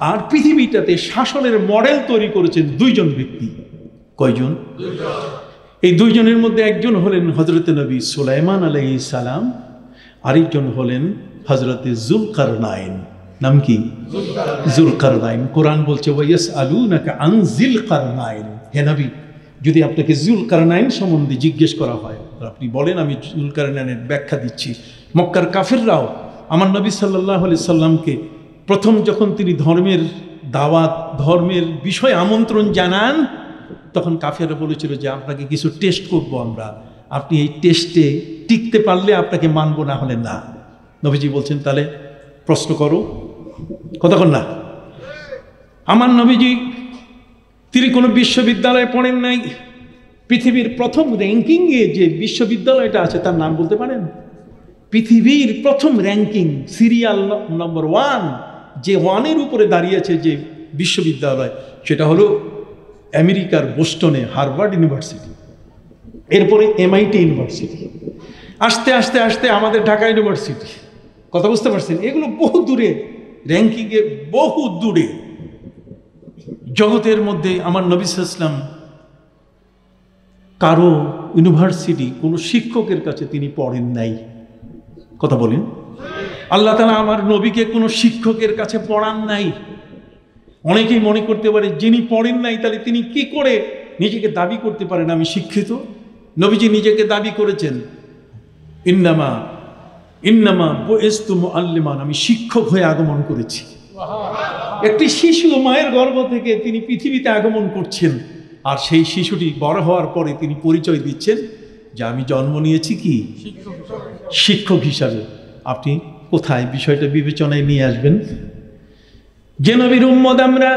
আর পৃথিবীটাতে শাসনের মডেল তৈরি করেছেন 2 জন ব্যক্তি। কয়জন? 2 জন। এই 2 জনের মধ্যে একজন হলেন হযরতে নবী সুলাইমান আলাইহিস সালাম, আরেকজন হলেন হযরতে যুলকারনাইন। নাম কি? যুলকারনাইন। কোরআন বলছে ওয়ায়াসআলুনাকা আন যিলকারনাইন। হে নবী, যদি আপনাকে যুলকারনাইন সম্বন্ধে জিজ্ঞেস করা হয়, আপনি বলেন আমি যুলকারনাইনের ব্যাখ্যা দিচ্ছি। মক্কার কাফেররাও আমার নবী সাল্লাল্লাহু আলাইহি সাল্লামকে প্রথম যখন তিনি ধর্মের দাওয়াত, ধর্মের বিষয় আমন্ত্রণ জানান, তখন কাফেররা বলেছিল যে আপনাকে কিছু টেস্ট করবো আমরা, আপনি এই টেস্টে টিকতে পারলে আপনাকে মানব, না হলে না। নবীজি বলছেন তাহলে প্রশ্ন করো। কথা কর না? আমার নবীজি তিনি কোনো বিশ্ববিদ্যালয়ে পড়েন নাই। পৃথিবীর প্রথম র্যাঙ্কিংয়ে যে বিশ্ববিদ্যালয়টা আছে তার নাম বলতে পারেন? পৃথিবীর প্রথম র্যাঙ্কিং, সিরিয়াল নম্বর 1, যে 1-এর উপরে দাঁড়িয়েছে যে বিশ্ববিদ্যালয়, সেটা হলো আমেরিকার বোস্টনে হার্ভার্ড ইউনিভার্সিটি। এরপরে MIT ইউনিভার্সিটি, আস্তে আস্তে আস্তে আমাদের ঢাকা ইউনিভার্সিটি। কথা বুঝতে পারছেন? এগুলো বহু দূরে, র্যাঙ্কিংয়ে বহু দূরে। জগতের মধ্যে আমার নবী সাল্লাল্লাহু আলাইহি ওয়াসাল্লাম কারো ইউনিভার্সিটি, কোনো শিক্ষকের কাছে তিনি পড়েন নাই। কথা বলেন? আল্লাহ তাআলা আমার নবীকে কোনো শিক্ষকের কাছে পড়ান নাই। অনেকেই মনে করতে পারে যিনি পড়েন নাই তাহলে তিনি কি করে নিজেকে দাবি করতে পারেন আমি শিক্ষিত? নবীজি নিজেকে দাবি করেছেন, ইন্নামা ইন্নামা বুইস্তু মুআল্লিমান, আমি শিক্ষক হয়ে আগমন করেছি। একটি শিশু মায়ের গর্ভ থেকে তিনি পৃথিবীতে আগমন করছেন, আর সেই শিশুটি বড় হওয়ার পরে তিনি পরিচয় দিচ্ছেন যে আমি জন্ম নিয়েছি কি শিক্ষক হিসাবে। আপনি কোথায় বিষয়টা বিবেচনায় নিয়ে আসবেন? যে নবীর উম্মত আমরা,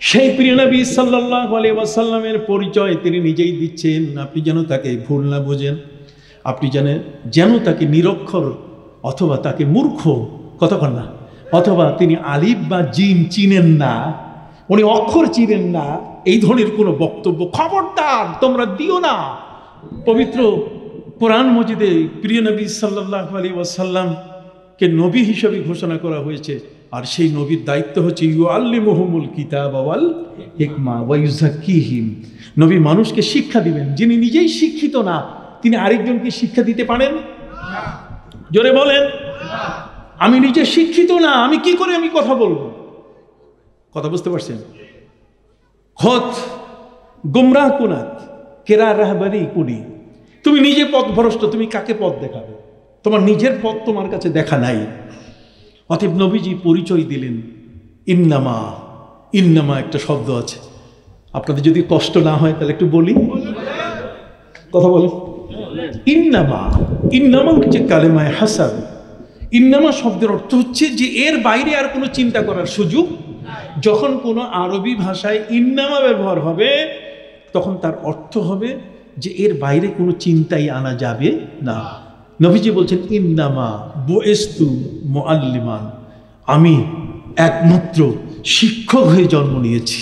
সেই প্রিয় নবী সাল্লাল্লাহু আলাইহি ওয়াসাল্লামের পরিচয় তিনি নিজেই দিচ্ছেন। আপনি যেন তাকে ভুল না বোঝেন, আপনি যেন তাকে নিরক্ষর অথবা তাকে মূর্খ কতক্ষণ না, অথবা তিনি আলিফ বা জিম চিনেন না, উনি অক্ষর চিনেন না, এই ধরনের কোনো বক্তব্য খবরদার তোমরা দিও না। পবিত্র কোরআন মজিদে প্রিয় নবী সাল্লাল্লাহু আলাইহি ওয়াসাল্লামকে নবী হিসেবে ঘোষণা করা হয়েছে, আর সেই নবীর দায়িত্ব হচ্ছে ইউআল্লিমুহুমুল কিতাব ওয়াল হিকমা ওয়া ইউযাক্কিহিম। নবী মানুষকে শিক্ষা দিবেন। যিনি নিজেই শিক্ষিত না তিনি আরেকজনকে শিক্ষা দিতে পারেন? জোরে বলেন। আমি নিজে শিক্ষিত না, আমি কি করে আমি কথা বলবো? কথা বুঝতে পারছেন? খত গুমরাহ কুনাত কেরা রাহবারি কুনি, তুমি নিজে পথভ্রষ্ট, তুমি কাকে পথ দেখাবে? তোমার নিজের পথ তোমার কাছে দেখা নাই। অতএব নবীজি পরিচয় দিলেন ইন্নামা। ইন্নামা একটা শব্দ আছে, আপনাদের যদি কষ্ট না হয় তাহলে একটু বলি, কথা বলে। ইন্নামা, ইন্নামা হচ্ছে কালেমায়ে হাসান। ইন্নামা শব্দের অর্থ হচ্ছে যে এর বাইরে আর কোনো চিন্তা করার সুযোগ। যখন কোনো আরবি ভাষায় ইন্নামা ব্যবহার হবে তখন তার অর্থ হবে যে এর বাইরে কোনো চিন্তাই আনা যাবে না। নবীজি বলছেন ইন্নামা বুইস্তু মুআল্লিমান, আমি একমাত্র শিক্ষক হয়ে জন্ম নিয়েছি,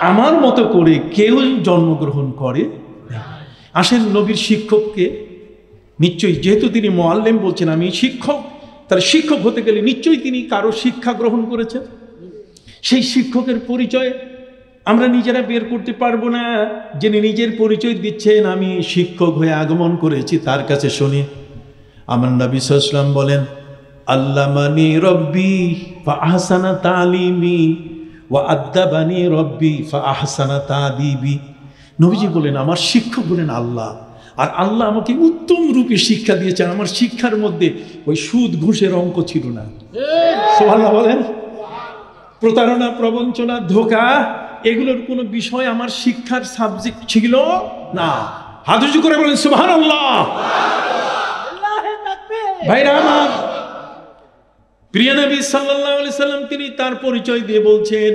আমার মতো করে কেউ জন্মগ্রহণ করে। আসেন নবীর শিক্ষককে, নিশ্চয়ই যেহেতু তিনি মুআল্লিম বলছেন আমি শিক্ষক, তার শিক্ষক হতে গেলে নিশ্চয়ই তিনি কারো শিক্ষা গ্রহণ করেছেন। সেই শিক্ষকের পরিচয় আমরা নিজেরা বের করতে পারবো না। যিনি নিজের পরিচয় দিচ্ছেন আমি শিক্ষক হয়ে আগমন করেছি, তার কাছে শুনি। আমার নবী সাল্লাল্লাহু আলাইহি ওয়াসাল্লাম বলেন, আল্লামানি রব্বি ফা আহসানা তালিমি ওয়া আদ্দাবানি রব্বি ফা আহসানা তাদিবি। নবীজি বলেন আমার শিক্ষক বলেন আল্লাহ, আর আল্লাহ আমাকে উত্তম রূপে শিক্ষা দিয়েছেন। আমার শিক্ষার মধ্যে ওই সুদ ঘুষের অঙ্ক ছিল না। সুবহানাল্লাহ বলেন। প্রতারণা, প্রবঞ্চনা, ধোঁকা এগুলোর কোনো বিষয় আমার শিক্ষার সাবজেক্ট ছিল না। হাত উঁচু করে বলেন সুবহানাল্লাহ। ভাইরা আমার, প্রিয় নবী সাল্লাল্লাহু আলাইহি সাল্লাম তিনি তার পরিচয় দিয়ে বলছেন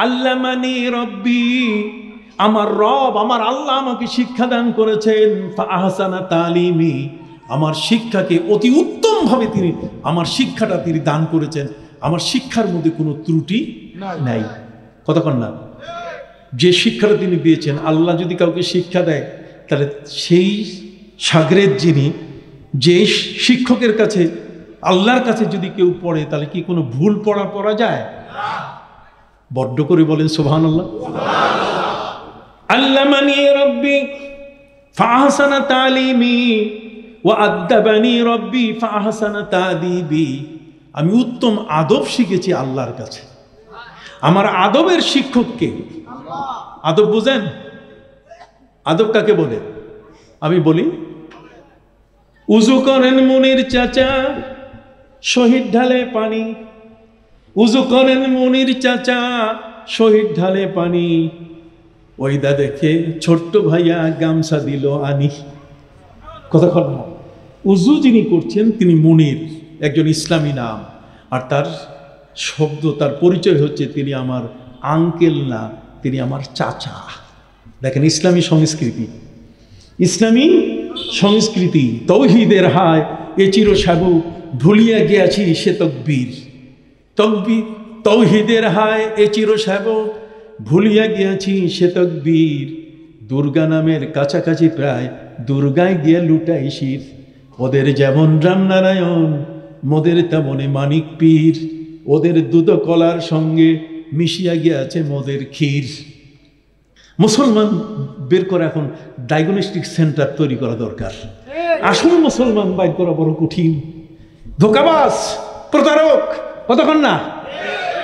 আল্লামানি রব্বি, আমার রব আমার আল্লাহ আমাকে শিক্ষা দান করেছেন। ফা আহসানা তালিমি, আমার শিক্ষাকে অতি উত্তম ভাবে তিনি আমার শিক্ষাটা তিনি দান করেছেন। আমার শিক্ষার মধ্যে কোনো ত্রুটি নাই। কতক্ষণ না, যে শিক্ষাটা তিনি দিয়েছেন, আল্লাহ যদি কাউকে শিক্ষা দেয় তাহলে সেই শাগরেদ যিনি, যে শিক্ষকের কাছে আল্লাহর কাছে যদি কেউ পড়ে তাহলে কি কোনো ভুল পড়া যায়? বড্ড করে বলেন সুবহানাল্লাহ। আল্লামানি রব্বি ফা আহসানা তালিমি ওয়া আদ্দাবানি রব্বি ফা আহসানা তাদিবি, আমি উত্তম আদব শিখেছি আল্লাহর কাছে। আমার আদবের শিক্ষককে, আদব বুঝেন? আদব কাকে বলে? আমি বলি, উজু করেন মুনির চাচা, শহীদ ঢালে পানি। উজু করেন মুনির চাচা, শহীদ ঢালে পানি। ওইদা দেখে ছোট্ট ভাইয়া গামছা দিল আনি। কতক্ষণ না, উজু যিনি করছেন তিনি মুনির, একজন ইসলামী নাম, আর তার শব্দ, তার পরিচয় হচ্ছে তিনি আমার আঙ্কেল না, তিনি আমার চাচা। দেখেন ইসলামী সংস্কৃতি, ইসলামী সংস্কৃতি। তৌহিদের হায় এ চির সাবু, ভুলিয়া গিয়াছি সে তকবীর। তকবীর, তৌহিদের হায় এ চির সাবু, ভুলিয়া গিয়াছি সে তকবীর। দুর্গা নামের কাছাকাছি প্রায়, দুর্গায় গিয়া লুটাই শির। ওদের যেমন রামনারায়ণ, মোদের তেমনে মানিক পীর। ওদের দুধ কলার সঙ্গে মিশিয়া গিয়াছে মোদের ক্ষীর। মুসলমান বের করা এখন ডায়াগনস্টিক সেন্টার তৈরি করা দরকার। আসল মুসলমান বাইর করা বড় কঠিন। ধোকাবাজ, প্রতারক, কতক্ষণ না,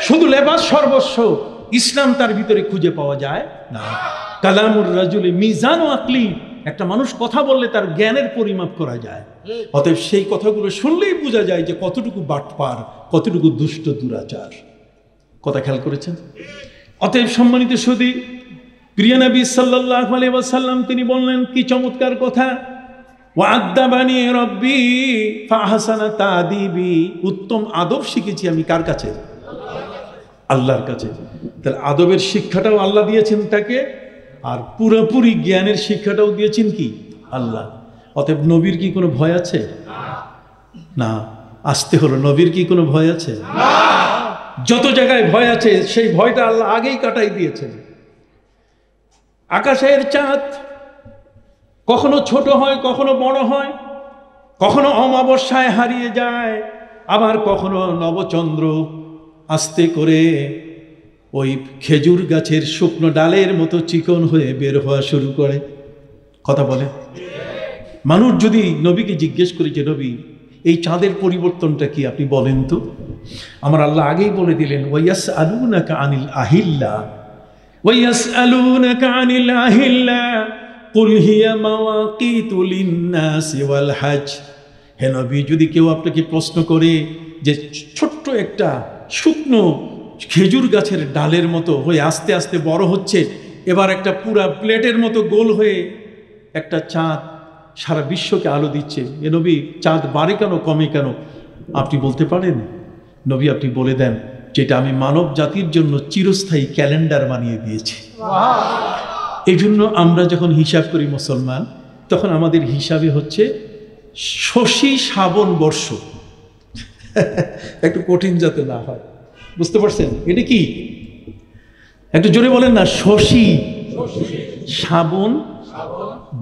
শুধু লেবাস সর্বস্ব, ইসলাম তার ভিতরে খুঁজে পাওয়া যায় না। কালামুর রাজুলে মিজান ও আকলি, একটা মানুষ কথা বললে তার জ্ঞানের পরিমাপ করা যায়। অতএব সেই কথাগুলো শুনলেই বোঝা যায় যে কতটুকু বাটপার, কতটুকু দুষ্ট দুরাচার। কথা খেয়াল করেছেন? অতএব সম্মানিত সুধী, প্রিয় নবী সাল্লাল্লাহু আলাইহি ওয়াসাল্লাম তিনি বললেন কি চমৎকার কথা, ওয়া'আদ্দাবানি রাব্বি ফাহসানা তা'দীবি, উত্তম আদব শিখেছি আমি কার কাছে? আল্লাহর কাছে। তাহলে আদবের শিক্ষাটাও আল্লাহ দিয়েছেন তাকে, আর পুরোপুরি জ্ঞানের শিক্ষাটাও দিয়েছেন কি? আল্লাহ। অতএব নবীর কি কোনো ভয় আছে? না। আসতে হলো, নবীর কি কোনো ভয় আছে? না। যত জায়গায় ভয় আছে সেই ভয়টা আল্লাহ আগেই কাটাই দিয়েছেন। আকাশের চাঁদ কখনো ছোট হয়, কখনো বড় হয়, কখনো অমাবস্যায় হারিয়ে যায়, আবার কখনো নবচন্দ্র আস্তে করে ওই খেজুর গাছের শুকনো ডালের মতো চিকন হয়ে বের হওয়া শুরু করে। কথা বলে মানুষ যদি নবীকে জিজ্ঞেস করে যে নবী এই চাঁদের পরিবর্তনটা কি, আপনি বলেন তো। আমার আল্লাহ আগেই বলে দিলেন, ওয়ায়াসআলুনাকা আনিল আহিল্লা ওয়ায়াসআলুনাকা আনিল আহিল্লা কুল হিয়া মাওয়াকিতু লিন-নাসি ওয়াল হজ। হে নবী, যদি কেউ আপনাকে প্রশ্ন করে যে ছোট্ট একটা শুকনো খেজুর গাছের ডালের মতো হয়ে আস্তে আস্তে বড় হচ্ছে, এবার একটা পুরা প্লেটের মতো গোল হয়ে একটা চাঁদ সারা বিশ্বকে আলো দিচ্ছে, এ নবী চাঁদ বাড়ে কেন কমে কেন আপনি বলতে পারেন? নবী আপনি বলে দেন যেটা আমি মানব জাতির জন্য চিরস্থায়ী ক্যালেন্ডার বানিয়ে দিয়েছি। এই জন্য আমরা যখন হিসাব করি মুসলমান, তখন আমাদের হিসাবে হচ্ছে শশী শ্রাবণ বর্ষ। একটু কঠিন যাতে না হয়, বুঝতে পারছেন? এটা কি একটু জোরে বলেন না, শশী শ্রাবণ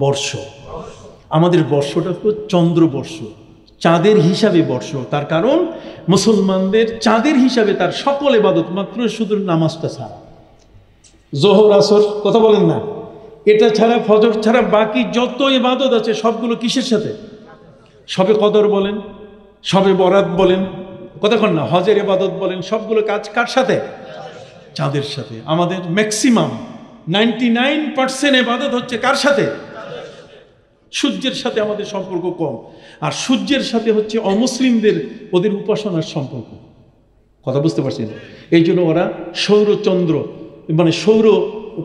বর্ষ। আমাদের বর্ষটা তো চন্দ্রবর্ষ, চাঁদের হিসাবে বর্ষ। তার কারণ মুসলমানদের চাঁদের হিসাবে তার সকল ইবাদত, মাত্র শুধু নামাজটা ছাড়া, জোহর আসর, কথা বলেন না, এটা ছাড়া, ফজর ছাড়া বাকি যত ইবাদত আছে সবগুলো কিসের সাথে? সবে কদর বলেন, সবে বরাত বলেন, কতক্ষণ না, হজের ইবাদত বলেন, সবগুলো কাজ কার সাথে? চাঁদের সাথে। আমাদের ম্যাক্সিমাম 99% ইবাদত হচ্ছে কার সাথে? সূর্যের সাথে আমাদের সম্পর্ক কম। আর সূর্যের সাথে হচ্ছে অমুসলিমদের ওদের উপাসনার সম্পর্ক। কথা বুঝতে পারছেন? এই জন্য ওরা সৌরচন্দ্র মানে সৌর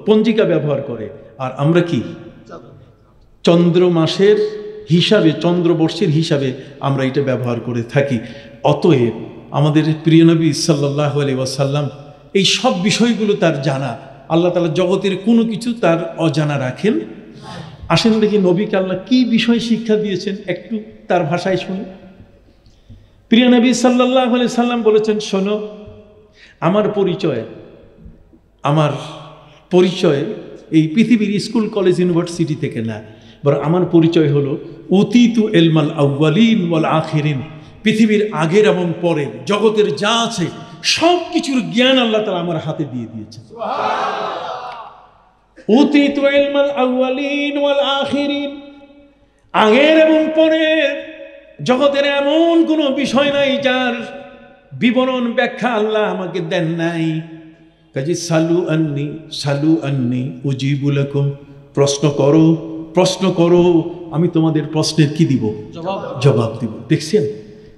পঞ্জিকা ব্যবহার করে, আর আমরা কি চন্দ্র মাসের হিসাবে, চন্দ্রবর্ষের হিসাবে আমরা এটা ব্যবহার করে থাকি। অতএব আমাদের প্রিয় নবী সাল্লাল্লাহু আলাইহি ওয়াসাল্লাম এই সব বিষয়গুলো তার জানা। আল্লাহ তাআলা জগতের কোনো কিছু তার অজানা রাখেন। আসেন দেখি নবীকে আল্লাহ কি বিষয় শিক্ষা দিয়েছেন, একটু তার ভাষায় শুনি। প্রিয় নবী সাল্লাল্লাহু আলাইহি সাল্লাম বলেছেন, শোনো, আমার পরিচয় এই পৃথিবীর স্কুল কলেজ ইউনিভার্সিটি থেকে না, বরং আমার পরিচয় হলো উতীতু ইলমাল আউয়ালিন ওয়াল আখিরিন। পৃথিবীর আগের এবং পরের জগতের যা আছে সব কিছুর জ্ঞান আল্লাহ তাআলা আমার হাতে দিয়ে দিয়েছেন। উতীতু ইলমাল আউয়ালিন ওয়াল আখিরিন, আগের এবং পরের জগতের এমন কোনো বিষয় নাই যার বিবরণ ব্যাখ্যা আল্লাহ আমাকে দেন নাই। কাজে সালু আন্নি উজিবু লাকুম, প্রশ্ন করো, আমি তোমাদের প্রশ্নের কি দিব? জবাব দিব। দেখছেন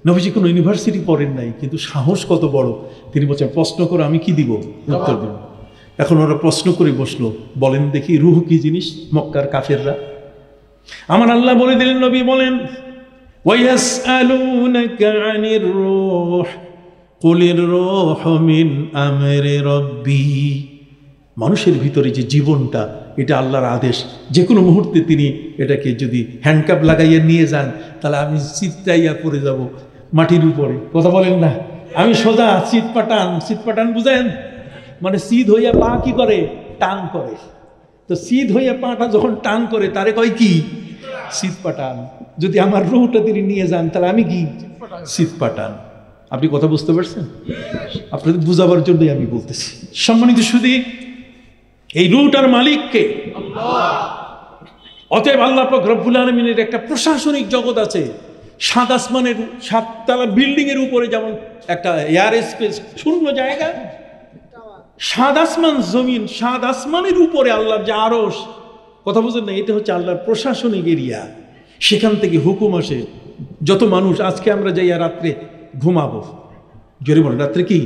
নবীজি কোনো ইউনিভার্সিটি পড়েন নাই, কিন্তু সাহস কত বড়। তিনি বলছেন প্রশ্ন করো, আমি কি দিব? উত্তর দিব। এখন ওরা প্রশ্ন করে বসলো, বলেন দেখি রূহ কি জিনিস? মক্কার কাফেররা। আমার আল্লাহ বলে দিলেন, নবী বলেন, ওয়ায়াসআলুনাকা আনির রূহ কুলির রূহু মিন আমরি রাব্বি। মানুষের ভিতরে যে জীবনটা, এটা আল্লাহর আদেশ। যে কোনো মুহূর্তে তিনি এটাকে যদি হ্যান্ডকাপ লাগাইয়া নিয়ে যান, তাহলে আমি চিৎটাইয়া পড়ে যাব মাটির উপরে। কথা বলেন না, আমি সোজা শীত পাটান বুঝেন? মানে শীত হইয়া পা কি করে? টান করে। তো শীত হইয়া পাটা যখন টান করে তারে কয় কি? শীত পাটান। যদি আমার রূহটা তিনি নিয়ে যান, তাহলে আমি কি? শীত পাটান। আপনি কথা বুঝতে পারছেন? আপনাদের বুঝাবার জন্যই আমি বলতেছি। সম্মানিত সুধী, এই রূহটার মালিক কে? আল্লাহ। অতএব আল্লাহ পাক রব্বুল আলামিনের একটা প্রশাসনিক জগৎ আছে, সাত আসমানের 7 তলা বিল্ডিংয়ের উপরে যেমন একটা এয়ার স্পেস, শূন্য জায়গা, 7 আসমান জমিন, 7 আসমানের উপরে আল্লাহর যে আরশ, কথা বুঝেন না, এটা হচ্ছে আল্লাহর প্রশাসনিক এরিয়া। সেখান থেকে হুকুম আসে। যত মানুষ আজকে আমরা যাইয়া রাত্রে ঘুমাবো, জোরে বলেন রাত্রে কি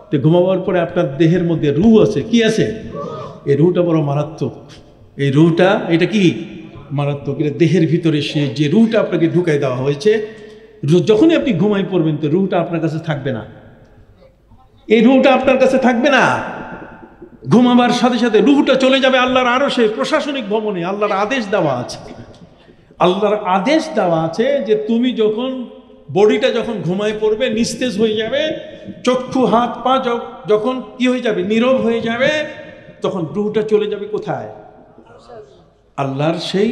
তো ঘুমাবার পরে আপনার দেহের মধ্যে রূহ আছে, কি আছে? এই রূহটা বড় মারাত্মক। এই রূহটা এটা কি মারাত্মক, এটা দেহের ভিতরে সে যে রূহটা আপনাকে ঢুকাই দেওয়া হয়েছে, যখনই আপনি ঘুমাই পড়বেন তো রূহটা আপনার কাছে থাকবে না। এই রূহটা আপনার কাছে থাকবে না। ঘুমাবার সাথে সাথে রূহটা চলে যাবে আল্লাহর আরশে, প্রশাসনিক ভবনে। আল্লাহর আদেশ দেওয়া আছে, আল্লাহর আদেশ দেওয়া আছে যে তুমি যখন বডিটা যখন ঘুমায় পড়বে, নিস্তেজ হয়ে যাবে, চক্ষু হাত পা যখন কি হয়ে যাবে, নীরব হয়ে যাবে, তখন রূহটা চলে যাবে কোথায়? আল্লাহর সেই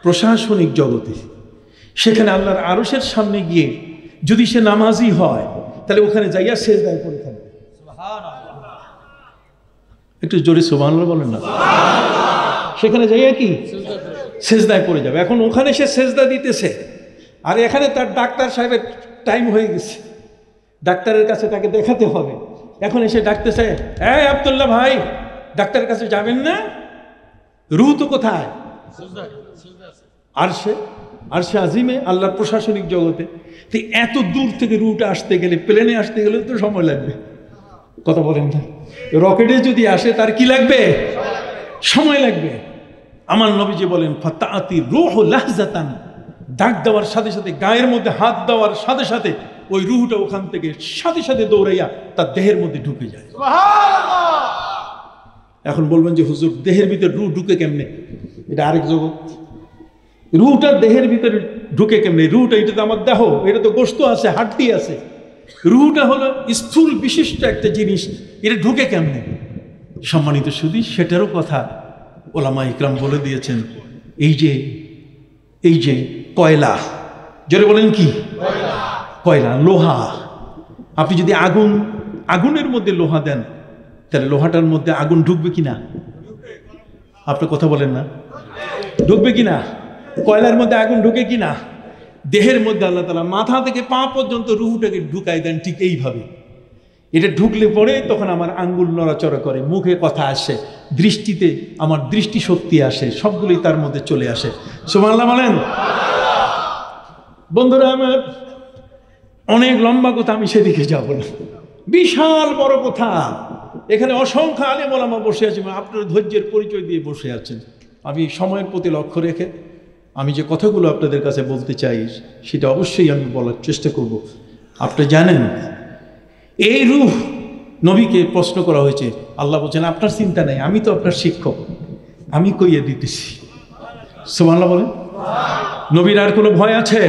প্রশাসনিক জগতে। সেখানে আল্লাহর আরশের সামনে গিয়ে যদি সে নামাজি হয় তাহলে ওখানে যাইয়া সেজদায় পড়ে থাকবে। একটু জোরে সুবহানাল্লাহ বলেন না। সেখানে যাইয়া কি সেজদায় পড়ে যাবে। এখন ওখানে সে সেজদা দিতেছে, আর এখানে তার ডাক্তার সাহেবের টাইম হয়ে গেছে, ডাক্তারের কাছে তাকে দেখাতে হবে। এখন এসে ডাকতেছে, এই আব্দুল্লাহ ভাই, ডাক্তারের কাছে যাবেন না? রূহ তো কোথায়? আরশে আজিমে, আল্লাহর প্রশাসনিক জগতে। তো এত দূর থেকে রূহটা আসতে গেলে, প্লেনে আসতে গেলে তো সময় লাগবে, কথা বলেন না? রকেটে যদি আসে তার কি লাগবে? সময় লাগবে। আমার নবীজি বলেন, ফাতাআতি রূহু লাহজাতান, ডাক দেওয়ার সাথে সাথে, গায়ের মধ্যে হাত দেওয়ার সাথে সাথে ওই রূহটা ওখান থেকে সাথে সাথে দৌড়াইয়া তার দেহের মধ্যে ঢুকে যায়। এখন বলবেন যে হুজুর, দেহের ভিতরে রূহ ঢুকে কেমনে? এটা আরেক জগৎ। রূহটা দেহের ভিতরে ঢুকে কেমনে? রূহটা এটা তো আমার দেহ, এটা তো গোশত আছে, হাড্ডি আছে। রূহটা হলো স্থূল বিশিষ্ট একটা জিনিস, এটা ঢুকে কেমনে? সম্মানিত সুধী, সেটারও কথা ওলামা ইকরাম বলে দিয়েছেন। এই যে কয়লা, জোরে বলেন কি? কয়লা, লোহা। আপনি যদি আগুনের মধ্যে লোহা দেন, তাহলে লোহাটার মধ্যে আগুন ঢুকবে কিনা? আপনি কথা বলেন না, ঢুকবে কিনা? কয়লার মধ্যে আগুন ঢুকে কিনা? দেহের মধ্যে আল্লাহ তাআলা মাথা থেকে পা পর্যন্ত রূহটাকে ঢুকাই দেন ঠিক এইভাবে। এটা ঢুকলে পরে তখন আমার আঙ্গুল নড়াচড়া করে, মুখে কথা আসে, দৃষ্টিতে আমার দৃষ্টি শক্তি আসে, সবগুলোই তার মধ্যে চলে আসে। সুবহানাল্লাহ বলেন। বন্ধুরা আমার, অনেক লম্বা কথা, আমি সেদিকে যাব না। বিশাল বড় কথা। এখানে অসংখ্য আলেম ওলামা বসে আছে, আপনার ধৈর্যের পরিচয় দিয়ে বসে আছেন। আমি সময়ের প্রতি লক্ষ্য রেখে আমি যে কথাগুলো আপনাদের কাছে বলতে চাই সেটা অবশ্যই আমি বলার চেষ্টা করব। আপনি জানেন, এই রূহ নবীকে প্রশ্ন করা হয়েছে। আল্লাহ বলছেন, আপনার চিন্তা নেই, আমি তো আপনার শিক্ষক, আমি কইয়ে দিতেছি। সুবহানাল্লাহ বলেন। নবীর আর কোনো ভয় আছে?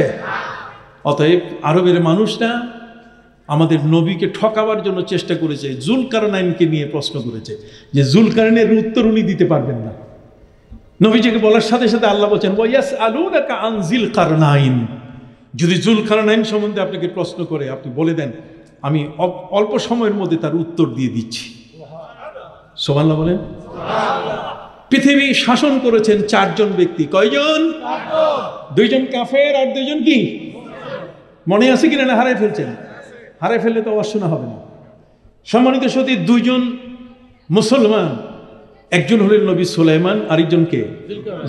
অতএব আরবের মানুষরা আমাদের নবীকে ঠকাবার জন্য চেষ্টা করেছে। জুলকারনাইনকে নিয়ে প্রশ্ন করেছে যে জুলকারনাইনের উত্তর উনি দিতে পারবেন না। নবীজিকে বলার সাথে সাথে আল্লাহ বলছেন, ওয়ায়াসআলুনাকা আন যিলকারনাইন, যদি জুলকারনাইন সম্বন্ধে আপনাকে প্রশ্ন করে আপনি বলে দেন, আমি অল্প সময়ের মধ্যে তার উত্তর দিয়ে দিচ্ছি। সুবহানাল্লাহ বলেন। পৃথিবী শাসন করেছেন 4 জন ব্যক্তি। কয়জন? 2 জন কাফের আর 2 জন কি? মনে আছে কিনা? না হারাই ফেলছেন? হারাই ফেললে তো অশোনা হবে না। সম্মানিত সতী, 2 জন মুসলমান, একজন হলেন নবী সুলাইমান, আরেকজন কে?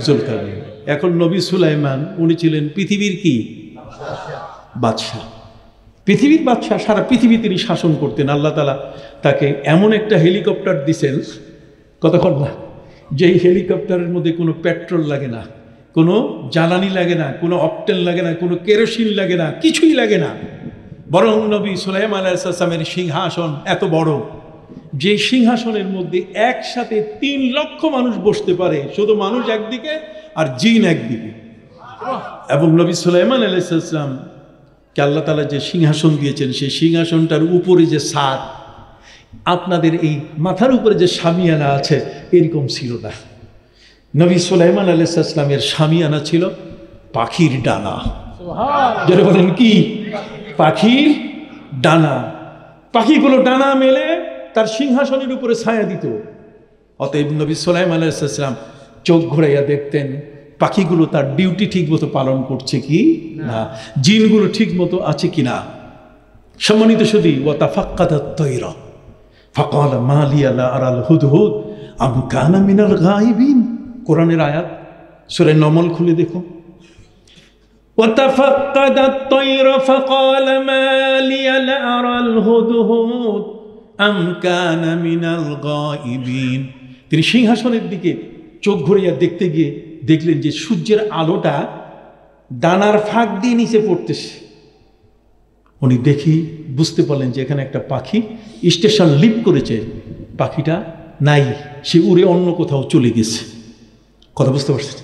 জুলকারনাইন। এখন নবী সুলাইমান উনি ছিলেন পৃথিবীর কি? বাদশাহ। পৃথিবীর বাদশাহ, সারা পৃথিবী তিনি শাসন করতেন। আল্লাহ তাআলা তাকে এমন একটা হেলিকপ্টার দিছেন, কতক্ষণ না, যেই হেলিকপ্টারের মধ্যে কোনো পেট্রোল লাগে না, কোনো জ্বালানি লাগে না, কোনো অকটেন লাগে না, কোনো কেরোসিন লাগে না, কিছুই লাগে না। বরং নবী সুলাইমান আলাইহিস সালামের সিংহাসন এত বড়, যে সিংহাসনের মধ্যে একসাথে 3 লক্ষ মানুষ বসতে পারে, শুধু মানুষ একদিকে আর জিন একদিকে। এবং নবী সুলাইমান আলাইহিস সালাম কে আল্লাহ তাআলা যে সিংহাসন দিয়েছেন, সেই সিংহাসনটার উপরে যে ছাদ, আপনাদের এই মাথার উপরে যে শামিয়ানা আছে, এরকম ছিল না। নবী সুলাইমান আলাইহিস সালামের শামিয়ানা ছিল পাখির ডানা। যারা বলেন কি? পাখির ডানা। পাখিগুলো ডানা মেলে তার সিংহাসনের উপরে ছায়া দিত। অতএব নবী সুলাইমান আলাইহিস সালাম চোখ ঘুরাইয়া দেখতেন পাখিগুলো তার ডিউটি ঠিক মতো পালন করছে কি না, জিনগুলো ঠিক মতো আছে কি না। সম্মানিত সুধী, ওয়াতাফাক্কাদাত তায়রা ফাকাল মা লিয়া লা আরাল হুদহুদ আম কানা মিনাল গায়বিন। কোরআনের আয়াত, সূরা নমল খুলে দেখো। ওয়াতাফাক্কাদাত তায়রা ফাকাল মা লিয়া লা আরাল হুদহুদ আম কানা মিনাল গায়বিন। তিনি সিংহাসনের দিকে চোখ ঘুরিয়ে দেখতে গিয়ে দেখলেন যে সূর্যের আলোটা ডানার ফাঁক দিয়ে নিচে পড়তেছে। উনি দেখি বুঝতে পারলেন যে এখানে একটা পাখি স্টেশন লিভ করেছে, পাখিটা নাই, সে উড়ে অন্য কোথাও চলে গেছে। কথা বুঝতে পারছেন?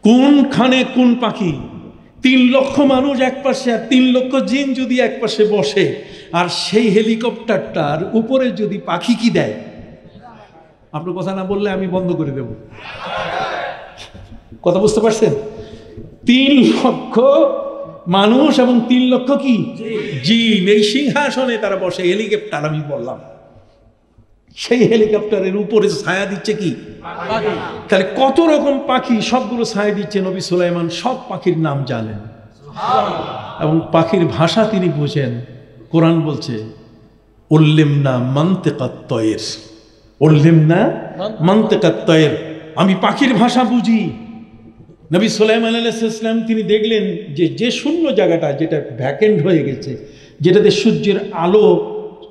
কোনখানে কোন পাখি? 3 লক্ষ মানুষ এক পাশে আর 3 লক্ষ জিন যদি এক পাশে বসে, আর সেই হেলিকপ্টারটার উপরে যদি পাখি কি দেয়, আপনার কথা না বললে আমি বন্ধ করে দেব। কথা বুঝতে পারছেন? 3 লক্ষ মানুষ এবং 3 লক্ষ কি জিন, এই সিংহাসনে তারা বসে। হেলিকপ্টার আমি বললাম, সেই হেলিকপ্টারের উপরে ছায়া দিচ্ছে কি? তাহলে কত রকম পাখি, সবগুলো ছায়া দিচ্ছে। নবী সুলাইমান সব পাখির নাম জানেন এবং পাখির ভাষা তিনি বুঝেন। কোরআন বলছে উল্লিমনা মানতিকাত তয়র, উল্লিমনা মানতিকাত তয়র, আমি পাখির ভাষা বুঝি। নবী সুলাইমান আলাইহিস সালাম তিনি দেখলেন যে শূন্য জায়গাটা, যেটা ভ্যাকেন্ট হয়ে গেছে, যেটাতে সূর্যের আলো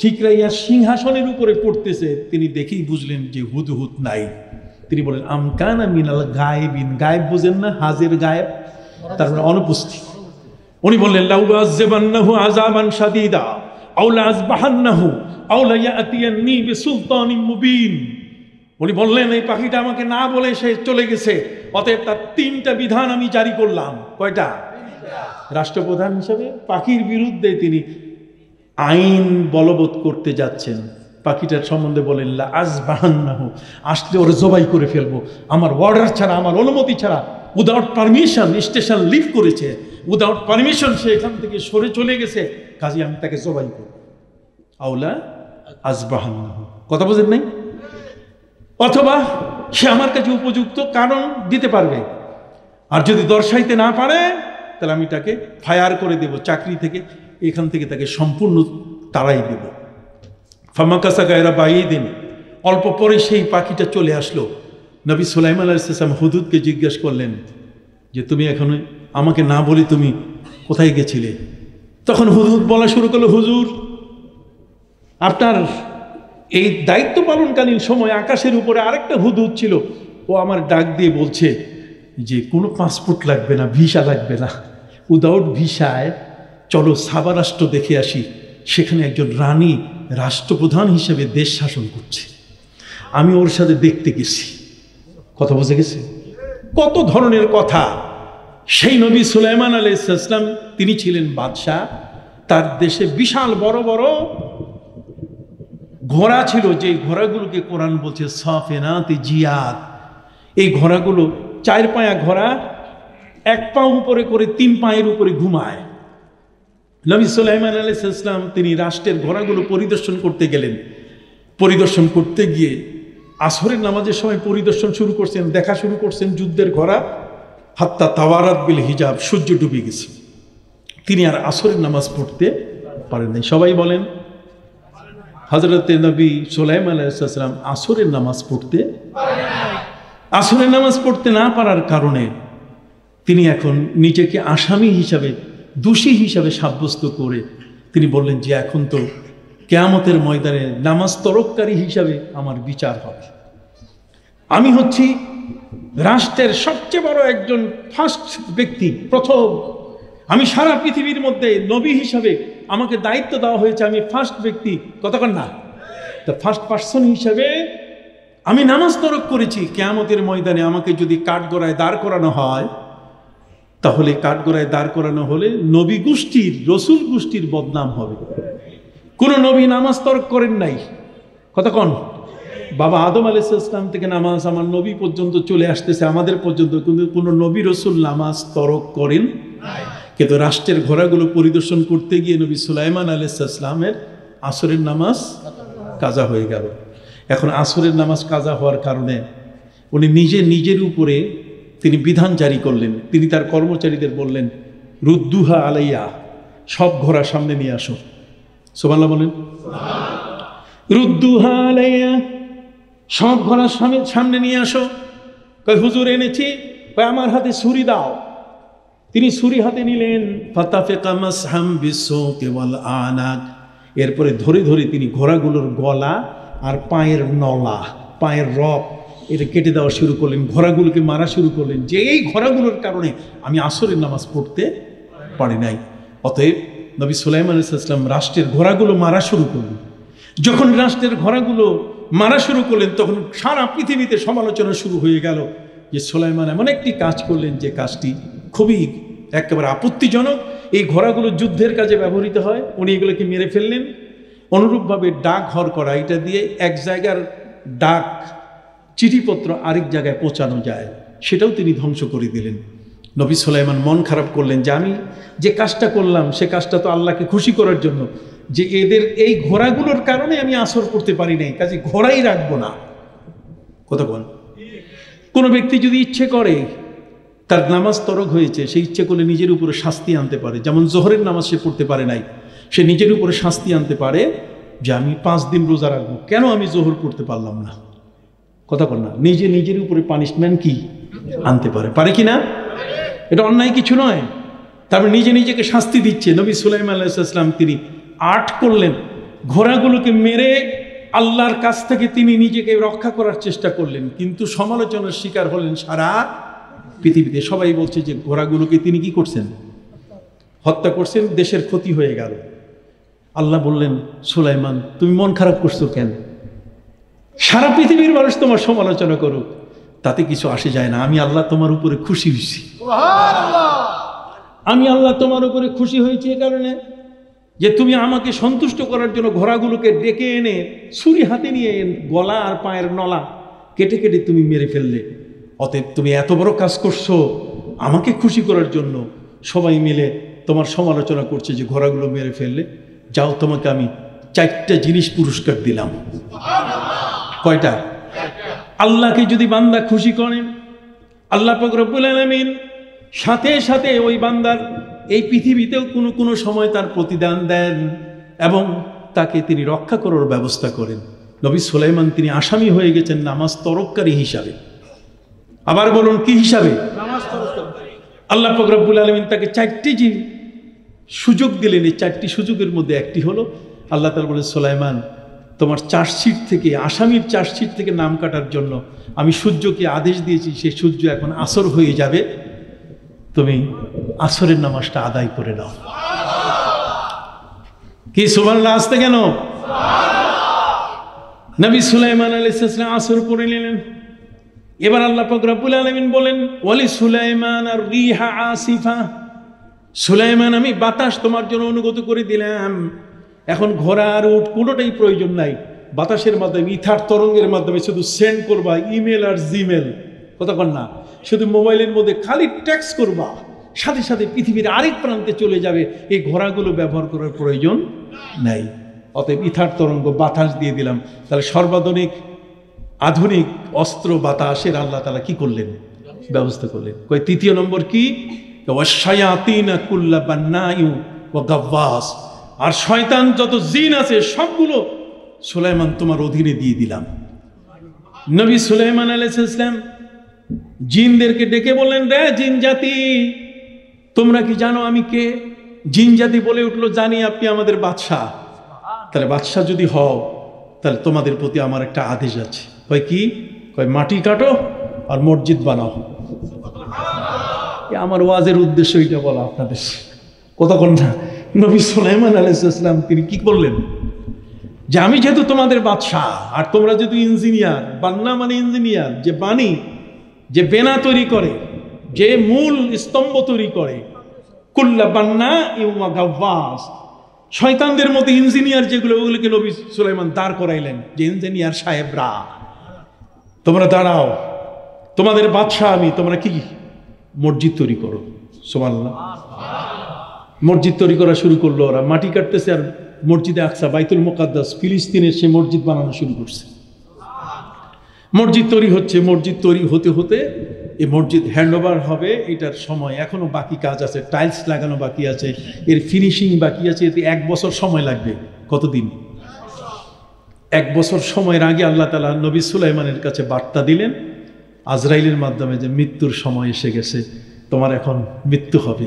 ঠিক রাইয়া সিংহাসনের উপরে পড়তেছে, তিনি দেখেই বুঝলেন যে হুদহুদ নাই। তিনি বলেন আমকানা মিনাল গায়েবিন। গায়েব বুঝেন না? হাজির গায়েব, তার মানে অনুপস্থিত। উনি বললেন লাউ আযাবান্নাহু আযাবান শাদীদা আও লা আযবাহান্নাহু আও লা ইয়াতিয়ান্নি বিসুলতানিন মুবিন। উনি বললেন এই পাখিটা আমাকে না বলে সে চলে গেছে, অতএব তার 3টা বিধান আমি জারি করলাম। কয়টা? রাষ্ট্রপ্রধান হিসেবে পাখির বিরুদ্ধে তিনি আইন বলবৎ করতে যাচ্ছেন। পাখিটার সম্বন্ধে বলেন লা আযবাহান্নাহু, আসলে ওর জবাই করে ফেলবো, আমার অর্ডার ছাড়া, আমার অনুমতি ছাড়া, উইদাউট পারমিশন স্টেশন লিভ করেছে, উইদাউট পারমিশন সে এখান থেকে সরে চলে গেছে, কাজে আমি তাকে জবাই করব। আওলা আযবাহান্নাহু, কথা বুঝেন নাই? অথবা সে আমার কাছে উপযুক্ত কারণ দিতে পারবে, আর যদি দর্শাইতে না পারে তাহলে আমি তাকে ফায়ার করে দেব চাকরি থেকে, এখান থেকে তাকে সম্পূর্ণ তাড়াই দেব। ফামাকাসা গায়রা বাইদিন, অল্প পরে সেই পাখিটা চলে আসলো। নবী সুলাইমান আলাইহিস সালাম হুদহুদকে জিজ্ঞেস করলেন যে তুমি এখন আমাকে না বলি তুমি কোথায় গেছিলে? তখন হুদহুদ বলা শুরু করলো, হুজুর আপনার এই দায়িত্ব পালনকালীন সময় আকাশের উপরে আরেকটা হুদহুদ ছিল, ও আমার ডাক দিয়ে বলছে যে কোনো পাসপোর্ট লাগবে না, ভিসা লাগবে না, উইদাউট ভিসায় চলো সাবা রাষ্ট্র দেখে আসি, সেখানে একজন রানী রাষ্ট্রপ্রধান হিসেবে দেশ শাসন করছে, আমি ওর সাথে দেখতে গেছি। কথা বুঝে গেছে? কত ধরনের কথা। সেই নবী সুলাইমান আলাইহিস সালাম তিনি ছিলেন বাদশাহ, তার দেশে বিশাল বড় বড় ঘোড়া ছিল, যে ঘোড়াগুলোকে কোরআন বলছে সাফিনাতি জিয়াদ। এই ঘোড়াগুলো 4 পায়া ঘোড়া, 1 পা উপরে করে 3 পায়ের উপরে ঘুমায়। নবী সুলাইমান আলাইহিস সালাম তিনি রাষ্ট্রের ঘোড়াগুলো পরিদর্শন করতে গেলেন। পরিদর্শন করতে গিয়ে আসরের নামাজের সময় পরিদর্শন শুরু করছেন, দেখা শুরু করছেন যুদ্ধের ঘোড়া, হাত্তা তাওয়ারাত বিল হিজাব, সূর্য ডুবে গেছে। তিনি আর আসরের নামাজ পড়তে পারেন নাই। সবাই বলেন হযরত নবী সুলাইমান আলাইহিস সালাম আসরের নামাজ পড়তে পারেন নাই। আসরের নামাজ পড়তে না পারার কারণে তিনি এখন নিজেকে আসামি হিসাবে, দোষী হিসাবে সাব্যস্ত করে তিনি বললেন যে এখন তো কিয়ামতের ময়দানে নামাজ তরককারী হিসাবে আমার বিচার হবে। আমি হচ্ছি রাষ্ট্রের সবচেয়ে বড় একজন ফার্স্ট ব্যক্তি, প্রথম। আমি সারা পৃথিবীর মধ্যে নবী হিসাবে আমাকে দায়িত্ব দেওয়া হয়েছে, আমি ফার্স্ট ব্যক্তি, কতক্ষণ না, দ্য ফার্স্ট পার্সন হিসাবে আমি নামাজ তরক করেছি। কিয়ামতের ময়দানে আমাকে যদি কাঠগড়ায় দাঁড় করানো হয়, তাহলে কাঠগড়ায় দাঁড় করানো হলে নবী গোষ্ঠীর, রসুল গোষ্ঠীর বদনাম হবে। কোন নবী নামাজ তরক করেন নাই। কতক্ষণ? বাবা আদম আলাইহিস সালাম থেকে নামাজ আমার নবী পর্যন্ত চলে আসতেছে, আমাদের পর্যন্ত, কিন্তু কোনো নবী রসুল নামাজ তরক করেন নাই। কিন্তু রাষ্ট্রের ঘোড়াগুলো পরিদর্শন করতে গিয়ে নবী সুলাইমান আলাইহিস সালামের আসরের নামাজ কাজা হয়ে গেল। এখন আসরের নামাজ কাজা হওয়ার কারণে উনি নিজের উপরে তিনি বিধান জারি করলেন। তিনি তার কর্মচারীদের বললেন, রুদ্দুহা আলাইয়া, সব ঘোড়া সামনে নিয়ে আসো। সুবহানাল্লাহ বলেন। রুদ্দুহা আলাইয়া, সব ঘোড়া সামনে নিয়ে আসো। কয় হুজুর এনেছি। কয় আমার হাতে ছুরি দাও। তিনি ছুরি হাতে নিলেন। ফাতাফিকা মাসহাম বিসসুকি ওয়াল আনাক, এরপরে ধরে ধরে তিনি ঘোড়াগুলোর গলা আর পায়ের নলা, পায়ের রক এটা কেটে দেওয়া শুরু করলেন, ঘোড়াগুলোকে মারা শুরু করলেন, যে এই ঘোড়াগুলোর কারণে আমি আসরের নামাজ পড়তে পারি নাই। অতএব নবী সুলাইমান আলাইহিস সালাম রাষ্ট্রের ঘোড়াগুলো মারা শুরু করলেন। যখন রাষ্ট্রের ঘোড়াগুলো মারা শুরু করলেন, তখন সারা পৃথিবীতে সমালোচনা শুরু হয়ে গেল যে সুলাইমান এমন একটি কাজ করলেন যে কাজটি খুবই একেবারে আপত্তিজনক। এই ঘোড়াগুলো যুদ্ধের কাজে ব্যবহৃত হয়, উনি এগুলোকে মেরে ফেললেন। অনুরূপভাবে ডাক ঘর করা, এটা দিয়ে এক জায়গার ডাক চিঠিপত্র আরেক জায়গায় পৌঁছানো যায়, সেটাও তিনি ধ্বংস করে দিলেন। নবী সুলাইমান মন খারাপ করলেন যে আমি যে কাজটা করলাম সে কাজটা তো আল্লাহকে খুশি করার জন্য, যে এদের এই ঘোড়াগুলোর কারণে আমি আসর করতে পারি নাই, কাজে ঘোড়াই রাখবো না। কথা বল, কোনো ব্যক্তি যদি ইচ্ছে করে, তার নামাজ তরক হয়েছে, সে ইচ্ছে করলে নিজের উপরে শাস্তি আনতে পারে। যেমন জোহরের নামাজ সে পড়তে পারে নাই, সে নিজের উপরে শাস্তি আনতে পারে যে আমি 5 দিন রোজা রাখবো, কেন আমি জোহর পড়তে পারলাম না। কথা বল না, নিজের উপরে পানিশমেন্ট কি আনতে পারে কি না? এটা অন্যায় কিছু নয়। তারপর নিজেকে শাস্তি দিচ্ছে। নবী সুলাইমান আলাইহিস সালাম তিনি আর্ট করলেন, ঘোড়াগুলোকে মেরে আল্লাহর কাছ থেকে তিনি নিজেকে রক্ষা করার চেষ্টা করলেন, কিন্তু সমালোচনার শিকার হলেন সারা পৃথিবীতে। সবাই বলছে যে ঘোড়াগুলোকে তিনি কি করছেন, হত্যা করছেন, দেশের ক্ষতি হয়ে গেল। আল্লাহ বললেন, সুলাইমান তুমি মন খারাপ করছো কেন? সারা পৃথিবীর মানুষ তোমার সমালোচনা করুক, তাতে কিছু আসে যায় না। আমি আল্লাহ তোমার উপরে খুশি হয়েছি। আমি আল্লাহ তোমার উপরে খুশি হয়েছি এ কারণে যে তুমি আমাকে সন্তুষ্ট করার জন্য ঘোড়াগুলোকে ডেকে এনে ছুরি হাতে নিয়ে গলা আর পায়ের নলা কেটে কেটে তুমি মেরে ফেললে। অতএব তুমি এত বড় কাজ করছো আমাকে খুশি করার জন্য, সবাই মিলে তোমার সমালোচনা করছে যে ঘোড়াগুলো মেরে ফেললে। যাও, তোমাকে আমি 4টা জিনিস পুরস্কার দিলাম। কয়টা? আল্লাহকে যদি বান্দা খুশি করেন, আল্লাহ পাক রব্বুল আলামিন সাথে সাথে ওই বান্দার এই পৃথিবীতেও কোনো সময় তার প্রতিদান দেন এবং তাকে তিনি রক্ষা করার ব্যবস্থা করেন। নবী সুলাইমান তিনি আসামি হয়ে গেছেন নামাজ তরককারী হিসাবে। আবার বলুন কি হিসাবে? আল্লাহ পাক রব্বুল আলামিন তাকে 4টি সুযোগ দিলেন। এই 4টি সুযোগের মধ্যে একটি হলো আল্লাহ তাআলা বলেন, সুলাইমান তোমার চার্জশিট থেকে, আসামির চার্জশিট থেকে নাম কাটার জন্য আমি সূর্যকে আদেশ দিয়েছি, সেই সূর্য এখন আসর হয়ে যাবে, তুমি আসরের নামাজটা আদায় করে নাও। কি সুবহানাল্লাহ আসতে কেন? নবী সুলাইমান আলাইহিস সালাম আসর পড়ে নিলেন। এবার আল্লাহ পাক রব্বুল আলামিন বলেন, ওয়ালি সুলাইমান আর রিহা আসিফা, সুলাইমান আমি বাতাস তোমার জন্য অনুগত করে দিলাম। এখন ঘোড়া আর উট কোনোটাই প্রয়োজন নাই, বাতাসের মাধ্যমে ইথার তরঙ্গের মাধ্যমে শুধু সেন্ড করবা ইমেল আর জিমেল, কথা কন না, শুধু মোবাইলের মধ্যে খালি টেক্সট করবা, সাথে সাথে পৃথিবীর আরেক প্রান্তে চলে যাবে। এই ঘোড়াগুলো ব্যবহার করার প্রয়োজন নাই। অতএব ইথার তরঙ্গ বাতাস দিয়ে দিলাম। তাহলে সর্বাধুনিক আধুনিক অস্ত্র বাতাসের আল্লাহ তাআলা কি করলেন? ব্যবস্থা করলেন। কই 3য় নম্বর কি? ওয়াশায়াতিনা কুল্লা বান্নাইউ ওয়া গাওয়াস, আর শয়তান যত জিন আছে সবগুলো সুলাইমান তোমার অধীনে দিয়ে দিলাম। নবী সুলাইমান আলাইহিস সালাম জিনদেরকে ডেকে বললেন, রে জিন জাতি, তোমরা কি জানো আমি কে? জিন জাতি বলে উঠলো, জানি আপনি আমাদের বাদশাহ। তাহলে বাদশাহ যদি হও তাহলে তোমাদের প্রতি আমার একটা আদেশ আছে। কয় কি? কয় মাটি কাটো আর মসজিদ বানাও। আমার ওয়াজের উদ্দেশ্য এটা বলা আপনাদের, কতক্ষণ না। নবী সুলাইমান আলাইহিস সালাম তিনি কি করলেন? যে আমি যেহেতু তোমাদের বাদশাহ আর তোমরা যেহেতু ইঞ্জিনিয়ার, বান্না মানে ইঞ্জিনিয়ার, যে বাণী, যে বেনা তৈরি করে, যে মূল স্তম্ভ তৈরি করে, কুল্লা বান্না ইউমা গাওয়াস, শয়তানদের মতো ইঞ্জিনিয়ার যেগুলো, ওগুলোকে নবী সুলাইমান দাঁড় করাইলেন যে ইঞ্জিনিয়ার সাহেবরা তোমরা দাঁড়াও, তোমাদের বাদশাহ আমি, তোমরা কি মসজিদ তৈরি করো। সুবহানাল্লাহ। মসজিদ তৈরি করা শুরু করলো ওরা, মাটি কাটতেছে আর মসজিদে আকসা বাইতুল মুকাদ্দাস ফিলিস্তিনের সে মসজিদ বানানো শুরু করছে। মসজিদ তৈরি হচ্ছে, মসজিদ তৈরি হতে হতে এই মসজিদ হ্যান্ডওভার হবে, এটার সময় এখনো বাকি কাজ আছে, টাইলস লাগানো বাকি আছে, এর ফিনিশিং বাকি আছে, এতে 1 বছর সময় লাগবে। কতদিন? 1 বছর সময়ের আগে আল্লাহ তাআলা নবী সুলাইমানের কাছে বার্তা দিলেন আজরাইলের মাধ্যমে যে মৃত্যুর সময় এসে গেছে, তোমার এখন মৃত্যু হবে।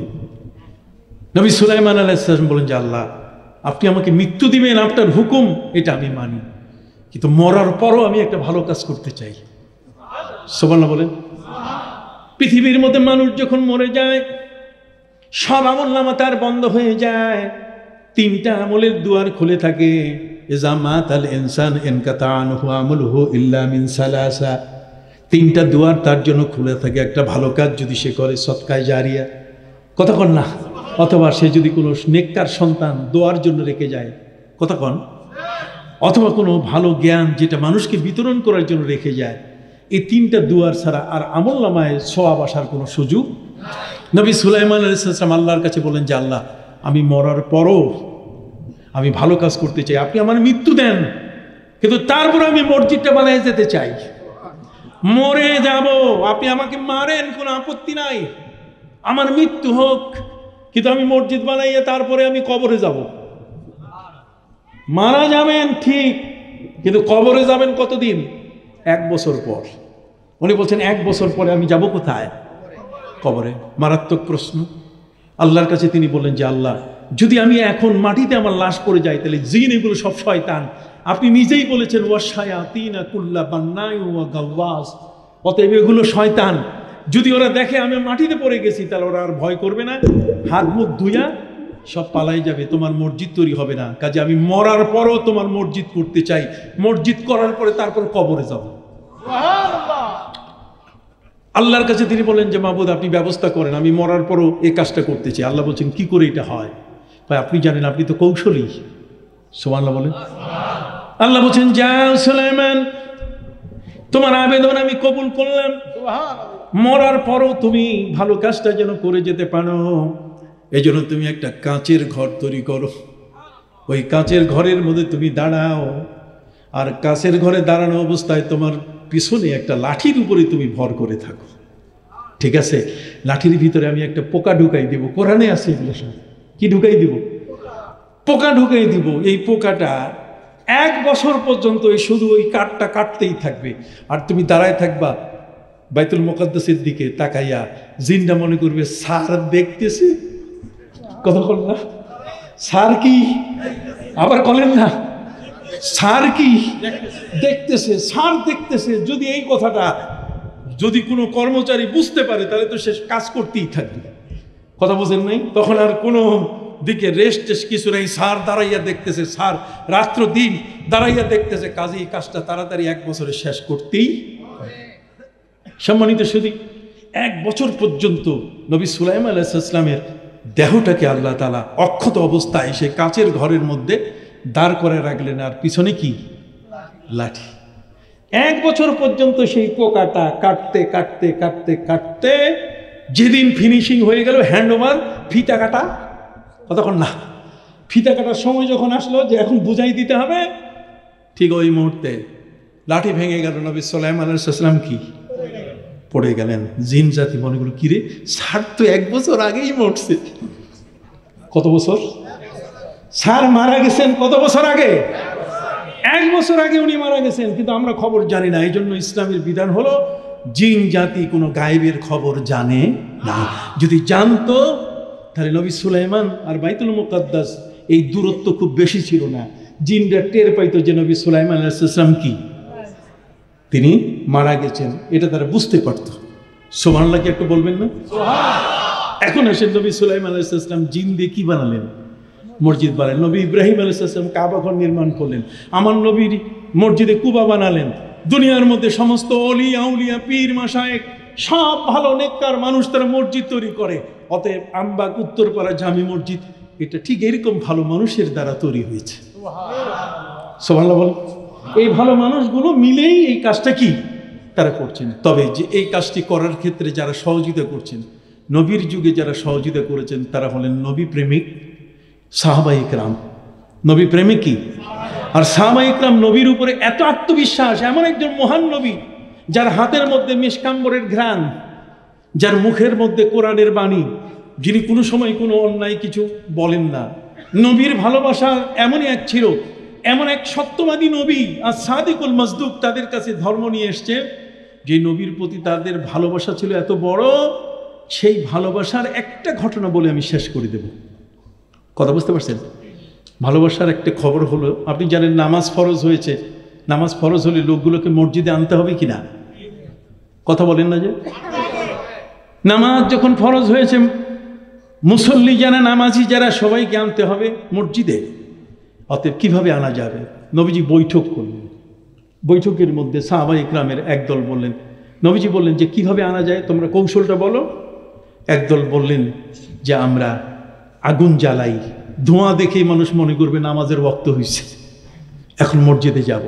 নবী সুলাইমান আলাইহিস সালাম বলেন যে আল্লাহ, আপনি আমাকে মৃত্যু দিবেন, আপনার হুকুম, এটা আমি মানি, কিন্তু মরার পরও আমি একটা ভালো কাজ করতে চাই। সুবহানাল্লাহ বলেন। পৃথিবীর মধ্যে মানুষ যখন মরে যায়, সব আমলনামা তার বন্ধ হয়ে যায়, 3টা আমলের দুয়ার খুলে থাকে। ইযা মাতাল ইনসান ইনকাতা আনহু আমলুহু ইল্লা মিন সালাসা। 3টা দুয়ার তার জন্য খুলে থাকে। একটা ভালো কাজ যদি সে করে, সদকায়ে জারিয়া, কতক্ষণ না, অথবা সে যদি কোনো নেককার সন্তান দোয়ার জন্য রেখে যায়, কতক্ষণ, অথবা কোনো ভালো জ্ঞান যেটা মানুষকে বিতরণ করার জন্য রেখে যায়। এই 3টা দুয়ার ছাড়া আর আমলনামায় সওয়াব আসার কোনো সুযোগ। নবী সুলাইমান আলাইহিস সালাম আল্লাহর কাছে বলেন যে আল্লাহ, আমি মরার পরও আমি ভালো কাজ করতে চাই, আপনি আমার মৃত্যু দেন, কিন্তু তারপর আমি মসজিদটা বানায় যেতে চাই। মরে যাব, আপনি আমাকে মারেন, কোনো আপত্তি নাই, আমার মৃত্যু হোক, কিন্তু আমি মসজিদ বানাইয়া তারপরে আমি কবরে যাব। মারা যাবেন ঠিক, কিন্তু কবরে যাবেন কতদিন? 1 বছর পর। উনি বলছেন 1 বছর পরে আমি যাব কোথায়? কবরে। মারাত্মক প্রশ্ন। আল্লাহর কাছে তিনি বললেন যে আল্লাহ, যদি আমি এখন মাটিতে আমার লাশ পড়ে যাই, তাহলে জিন এগুলো সব শয়তান, আপনি নিজেই বলেছেন ওয়াশায়াতিনা কুল্লা বান্নাই ওয়া গাওয়াস, অতএব এগুলো শয়তান, যদি ওরা দেখে আমি মাটিতে পড়ে গেছি, তাহলে ওরা আর ভয় করবে না, হাত মুখ ধুইয়া সব পালাই যাবে, তোমার মসজিদ তৈরি হবে না। কাজে আমি মরার পরও তোমার মসজিদ করতে চাই, মসজিদ করার পরে তারপর কবরে যাব। আল্লাহর কাছে তিনি বলেন যে মাবুদ, আপনি ব্যবস্থা করেন, আমি মরার পরও এই কাজটা করতে চাই। আল্লাহ বলছেন কি করে এটা হয়? ভাই আপনি জানেন, আপনি তো কৌশলী। সুবহানাল্লাহ বলেন। আল্লাহ বলছেন যাও সুলাইমান, তোমার আবেদন আমি কবুল করলাম, মরার পরও তুমি ভালো কাজটা যেন করে যেতে পারো, এই জন্য তুমি একটা কাঁচের ঘর তৈরি করো। ওই কাঁচের ঘরের মধ্যে তুমি দাঁড়াও, আর কাঁচের ঘরে দাঁড়ানো অবস্থায় তোমার পিছনে একটা লাঠির উপরে তুমি ভর করে থাকো, ঠিক আছে? লাঠির ভিতরে আমি একটা পোকা ঢুকাই দিব, কোরআনে আছে এগুলো সব। কি ঢুকাই দিব? পোকা ঢুকাই দিব। এই পোকাটা 1 বছর পর্যন্ত শুধু ওই কাঠটা কাটতেই থাকবে, আর তুমি দাঁড়ায় থাকবা বাইতুল মুকাদ্দাসের দিকে তাকাইয়া। জিনটা মনে করবে স্যার দেখতেছে, কথা বল না, স্যার কি, আবার বলেন না, স্যার কি দেখতেছে, স্যার দেখতেছে। যদি এই কথাটা যদি কোনো কর্মচারী বুঝতে পারে, তাহলে তো সে কাজ করতেই থাকবে, কথা বোঝেন নাই? তখন আর কোনো দিকে রেস্ট টেস্ট কিছু নেই, স্যার দাঁড়াইয়া দেখতেছে, স্যার রাত্র দিন দাঁড়াইয়া দেখতেছে, কাজে এই কাজটা তাড়াতাড়ি 1 বছরে শেষ করতেই। সম্মানিত শুধু 1 বছর পর্যন্ত নবী সুলাইমান আলাইহিস সালামের দেহটাকে আল্লাহ তাআলা অক্ষত অবস্থায় সে কাচের ঘরের মধ্যে দাঁড় করে রাখলেন, আর পিছনে কি? লাঠি। 1 বছর পর্যন্ত সেই পোকাটা কাটতে কাটতে কাটতে কাটতে যেদিন ফিনিশিং হয়ে গেল, হ্যান্ড ওভার, ফিতা কাটা, কতক্ষণ না, ফিতা কাটার সময় যখন আসলো যে এখন বুঝাই দিতে হবে, ঠিক ওই মুহূর্তে লাঠি ভেঙে গেল। নবী সুলাইমান আলাইহিস সালাম কি পড়ে গেলেন। জিন জাতি মনে করল কিরে, স্যার তো 1 বছর আগেই মরছে। কত বছর? স্যার মারা গেছেন কত বছর আগে? 1 বছর আগে উনি মারা গেছেন, কিন্তু আমরা খবর জানি না। এই জন্য ইসলামের বিধান হলো জিন জাতি কোনো গায়েবের খবর জানে না। যদি জানতো, তাহলে নবী সুলাইমান আর বাইতুল মুকাদ্দাস এই দূরত্ব খুব বেশি ছিল না। জিনরা টের পাইতো যে নবী সুলাইমান আলাইহিস সালাম কি, তিনি মারা গেছেন, এটা তারা বুঝতে পারতো। সুবহানাল্লাহ কি একটু বলবেন না? এখন আসেন নবী সুলাইমান আলাইহিস সালাম জিন দিয়ে কি বানালেন? মসজিদ বানালেন। নবী ইব্রাহিম আলাইহিস সালাম কাবা ঘর নির্মাণ করলেন। আমার নবীর মসজিদে কুবা বানালেন। দুনিয়ার মধ্যে সমস্ত অলি আউলিয়া পীর মাশায়েখ সব ভালো নেককার মানুষ তারা মসজিদ তৈরি করে। অতএব আমবাগ উত্তরপাড়া জামি মসজিদ এটা ঠিক এরকম ভালো মানুষের দ্বারা তৈরি হয়েছে। সুবহানাল্লাহ বল। এই ভালো মানুষগুলো মিলেই এই কাজটা কি তারা করছেন। তবে যে এই কাজটি করার ক্ষেত্রে যারা সহযোগিতা করছেন, নবীর যুগে যারা সহযোগিতা করেছেন, তারা হলেন নবী প্রেমিক সাহাবায়ে কেরাম। নবী প্রেমিক কি? আর সাহাবায়ে কেরাম নবীর উপরে এত আত্মবিশ্বাস, এমন একজন মহান নবী যার হাতের মধ্যে মিশকাম্বরের ঘ্রাণ, যার মুখের মধ্যে কোরআনের বাণী, যিনি কোনো সময় কোনো অন্যায় কিছু বলেন না। নবীর ভালোবাসা এমনই এক ছিল, এমন এক সত্যবাদী নবী আর সাদিকুল মসদুক তাদের কাছে ধর্ম নিয়ে এসছে, যে নবীর প্রতি তাদের ভালোবাসা ছিল এত বড়। সেই ভালোবাসার একটা ঘটনা বলে আমি শেষ করে দেব। কথা বুঝতে পারছেন? ভালোবাসার একটা খবর হলো, আপনি জানেন নামাজ ফরজ হয়েছে। নামাজ ফরজ হলে লোকগুলোকে মসজিদে আনতে হবে কিনা? কথা বলেন না যে? নামাজ যখন ফরজ হয়েছে, মুসল্লি যারা, নামাজি যারা, সবাইকে আনতে হবে মসজিদে। অতএব কিভাবে আনা যাবে? নবীজি বৈঠক করলেন। বৈঠকের মধ্যে সাহাবায়ে ইকরামের একদল বললেন, নবীজি বললেন যে কিভাবে আনা যায়, তোমরা কৌশলটা বলো। একদল বললেন যে আমরা আগুন জ্বালাই, ধোঁয়া দেখেই মানুষ মনে করবে নামাজের ওয়াক্ত হয়েছে, এখন মসজিদে যাব।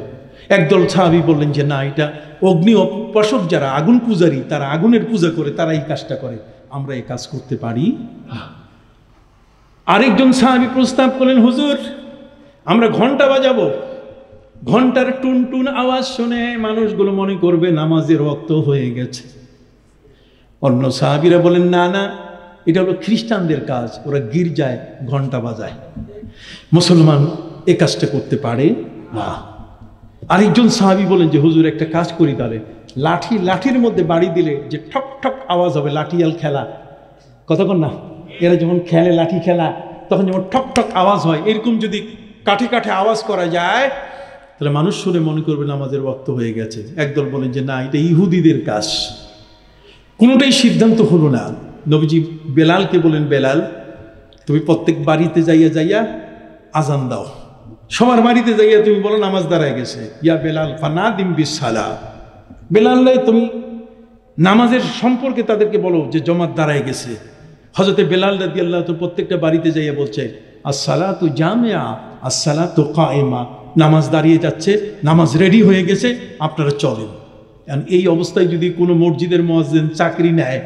একদল সাহাবী বললেন যে না, এটা অগ্নি উপাসক যারা, আগুন পূজারী, তারা আগুনের পূজা করে, তারা এই কাজটা করে, আমরা এই কাজ করতে পারি না। আরেকজন সাহাবী প্রস্তাব করলেন, হুজুর আমরা ঘন্টা বাজাবো, ঘন্টার টুনটুন আওয়াজ শুনে মানুষগুলো মনে করবে নামাজের ওয়াক্ত হয়ে গেছে। অন্য সাহাবীরা বলেন না না, এটা হলো খ্রিস্টানদের কাজ, ওরা গির্জায় ঘন্টা বাজায়, মুসলমান এ কাজটা করতে পারে না। আরেকজন সাহাবী বলেন যে হুজুর একটা কাজ করি, তাহলে লাঠির মধ্যে বাড়ি দিলে যে ঠক ঠক আওয়াজ হবে, লাঠিয়াল খেলা, কতক্ষণ না, এরা যখন খেলে লাঠি খেলা, তখন যেমন ঠক ঠক আওয়াজ হয়, এরকম যদি কাঠে কাঠে আওয়াজ করা যায়, তাহলে মানুষ শুনে মনে করবে নামাজের ওয়াক্ত হয়ে গেছে। একদল বলেন যে না, এটা ইহুদিদের কাজ। কোনোটাই সিদ্ধান্ত হলো না। নবীজি বেলালকে বলেন, বেলাল তুমি প্রত্যেক বাড়িতে যাইয়া আজান দাও, সবার বাড়িতে যাইয়া তুমি বলো নামাজ দাঁড়ায় গেছে। ইয়া বেলাল ফানাদিম বিসালা, বেলাল তুমি নামাজের সম্পর্কে তাদেরকে বলো যে জমাত দাঁড়ায় গেছে। হযরতে বেলাল রাদিয়াল্লাহু তো প্রত্যেকটা বাড়িতে যাইয়া বলছে আসসালাতু জামিআ আসসালাতু কায়েমা, নামাজ দাঁড়িয়ে যাচ্ছে, নামাজ রেডি হয়ে গেছে, আপনারা চলেন। এই অবস্থায় যদি কোনো মসজিদের মুয়াজ্জিন চাকরি নেয়,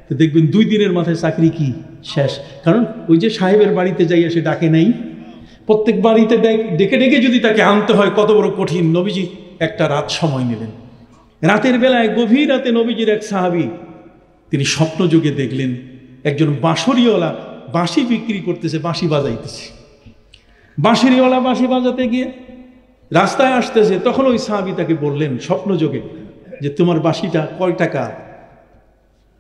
তো দেখবেন 2 দিনের মাথায় চাকরি কি শেষ। কারণ ওই যে সাহেবের বাড়িতে যাইয়া সে ডাকে নাই, প্রত্যেক বাড়িতে ডেকে ডেকে যদি তাকে আনতে হয়, কত বড় কঠিন। নবীজি একটা রাত সময় নিলেন। রাতের বেলায়, গভীর রাতে, নবীজির এক সাহাবী তিনি স্বপ্নযোগে দেখলেন একজন বাঁশরিওয়ালা বাঁশি বিক্রি করতেছে, বাঁশি বাজাইতেছে। বাঁশিওয়ালা বাঁশি বাজাতে গিয়ে রাস্তায় আসতেছে, তখন ওই সাহাবী তাকে বললেন স্বপ্নযোগে যে তোমার বাঁশিটা কয় টাকা?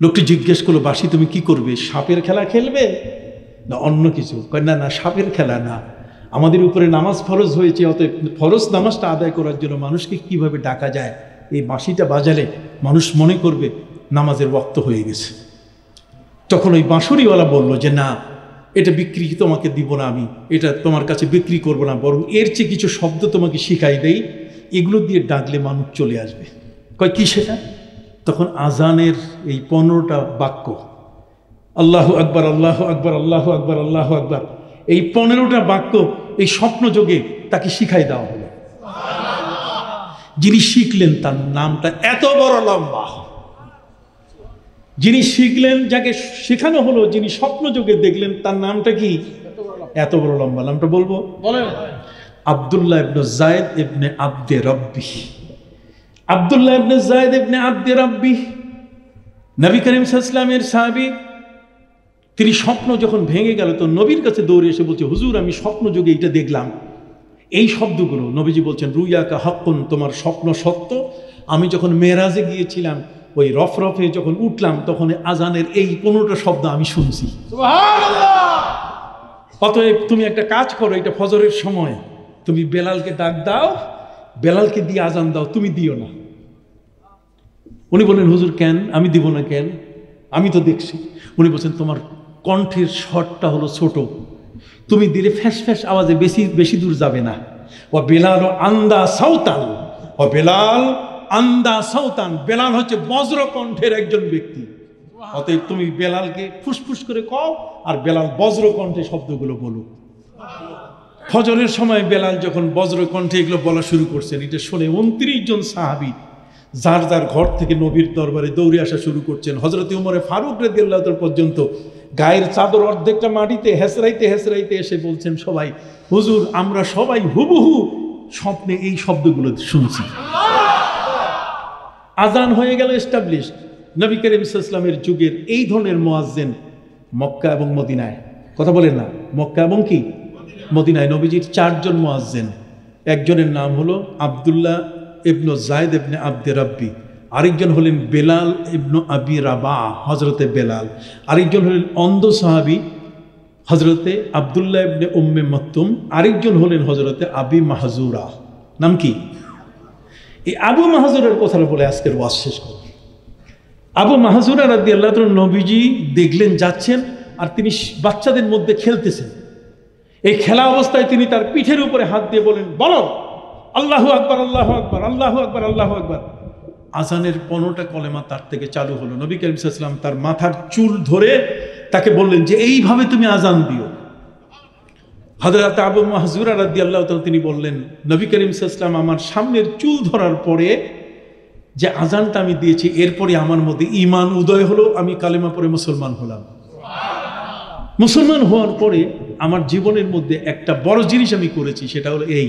লোকটি জিজ্ঞেস করলো, বাঁশি তুমি কি করবে, সাপের খেলা খেলবে না অন্য কিছু? কয় না না, সাপের খেলা না, আমাদের উপরে নামাজ ফরজ হয়েছে, অতএব ফরজ নামাজটা আদায় করার জন্য মানুষকে কিভাবে ডাকা যায়, এই বাঁশিটা বাজালে মানুষ মনে করবে নামাজের ওয়াক্ত হয়ে গেছে। তখন ওই বাঁশুরিওয়ালা বলল যে না, এটা বিক্রি তোমাকে দিব না, আমি এটা তোমার কাছে বিক্রি করব না, বরং এর চেয়ে কিছু শব্দ তোমাকে শিখাই দেই, এগুলো দিয়ে ডাকলে মানুষ চলে আসবে। কয় কি সেটা? তখন আজানের এই 15টা বাক্য, আল্লাহু আকবার আল্লাহু আকবার আল্লাহু আকবার আল্লাহু আকবার, এই 15টা বাক্য এই স্বপ্নযোগে তাকে শিখাই দেওয়া হলো। যিনি শিখলেন তার নামটা এত বড় লম্বা, যিনি শিখলেন, যাকে শেখানো হলো, যিনি স্বপ্নযোগে দেখলেন, তার নামটা কি এত বড় লম্বা? নামটা বলবো? বলেন। আব্দুল্লাহ ইবনে যায়েদ ইবনে আব্দে রব্বি। আব্দুল্লাহ ইবনে যায়েদ ইবনে আব্দে রব্বি নবী করিম সাল্লাল্লাহু আলাইহি ওয়াসাল্লামের সাহাবী। তিনি স্বপ্ন যখন ভেঙে গেল, তো নবীর কাছে দৌড়ে এসে বলছে, হুজুর আমি স্বপ্নযোগে এটা দেখলাম, এই শব্দগুলো। নবীজি বলছেন, রুইয়াকা হাক্কুন, তোমার স্বপ্ন সত্য। আমি যখন মেরাজে গিয়েছিলাম, ওই রফরফে যখন উঠলাম, তখন আজানের এই 15টা শব্দ আমি শুনছি। অতএব তুমি একটা কাজ করো, এটা ফজরের সময় তুমি বেলালকে ডাক দাও, বেলালকে দিয়ে আজান দাও, তুমি দিও না। উনি বলেন, হুজুর কেন? আমি দিব না কেন? আমি তো দেখছি। উনি বলছেন, তোমার কণ্ঠের স্বরটা হলো ছোট, তুমি দিলে ফ্যাস ফ্যাস আওয়াজে বেশি দূর যাবে না। ও বেলাল আন্দা সাউতান, ও বেলাল আন্দা সাউতান, বেলাল হচ্ছে বজ্র কণ্ঠের একজন ব্যক্তি। অতএব তুমি বেলালকে ফুসফুস করে কও, আর বেলাল বজ্র কণ্ঠে শব্দগুলো বলো। ফজরের সময় বেলাল যখন বজ্র কণ্ঠে এগুলো বলা শুরু করছেন, এটা শুনে 29 জন সাহাবী যার যার ঘর থেকে নবীর দরবারে দৌড়ে আসা শুরু করছেন। হযরত উমরে ফারুক রাদিয়াল্লাহু তাআলা পর্যন্ত গায়ের চাদর অর্ধেকটা মাটিতে হেসরাইতে হেসরাইতে এসে বলছেন, সবাই হুজুর আমরা সবাই হুবহু স্বপ্নে এই শব্দগুলো শুনছি। আজান হয়ে গেল এস্টাবলিশ, নবী করিম সাল্লাল্লাহু আলাইহি ওয়াসাল্লামের যুগের এই ধরনের মুয়াজ্জিন মক্কা এবং মদিনায়, কথা বলেন না, মক্কা এবং কি মদিনায় নবীজির 4 জন মুয়াজ্জিন। একজনের নাম হলো আব্দুল্লাহ ইবনু যায়েদ ইবনে আব্দে রাব্বি, আরেকজন হলেন বেলাল ইবনু আবি রাবাহ, হযরতে বেলাল। আরেকজন হলেন অন্ধ সাহাবী হযরতে আব্দুল্লাহ ইবনে উম্মে মাকতুম, আরেকজন হলেন হযরতে আবি মাহজুরা। নাম কি? এই আবু মাহজুরার কথাটা বলে আজকের ওয়াজ শেষ করব। আবু মাহজুরা রাদিয়াল্লাহু তাআলা নবীজি দেখলেন যাচ্ছেন আর তিনি বাচ্চাদের মধ্যে খেলতেছেন। এই খেলা অবস্থায় তিনি তার পিঠের উপরে হাত দিয়ে বলেন, বলো আল্লাহু আকবার, আল্লাহু আকবার, আল্লাহু আকবার, আল্লাহু আকবার। আজানের 15টা কলেমা তার থেকে চালু হলো। নবী করিম সাল্লাল্লাহু আলাইহি ওয়াসাল্লাম তার মাথার চুল ধরে তাকে বললেন যে এইভাবে তুমি আজান দিও। হযরত আবু মাহজুরা রাদিয়াল্লাহু তাআলা তিনি বললেন, নবী করিম সাল্লাল্লাহু আলাইহি ওয়াসাল্লাম আমার সামনের চুল ধরার পরে যে আজানটা আমি দিয়েছি, এরপরে আমার মধ্যে ঈমান উদয় হলো, আমি কালেমা পড়ে মুসলমান হলাম। মুসলমান হওয়ার পরে আমার জীবনের মধ্যে একটা বড় জিনিস আমি করেছি, সেটা হলো এই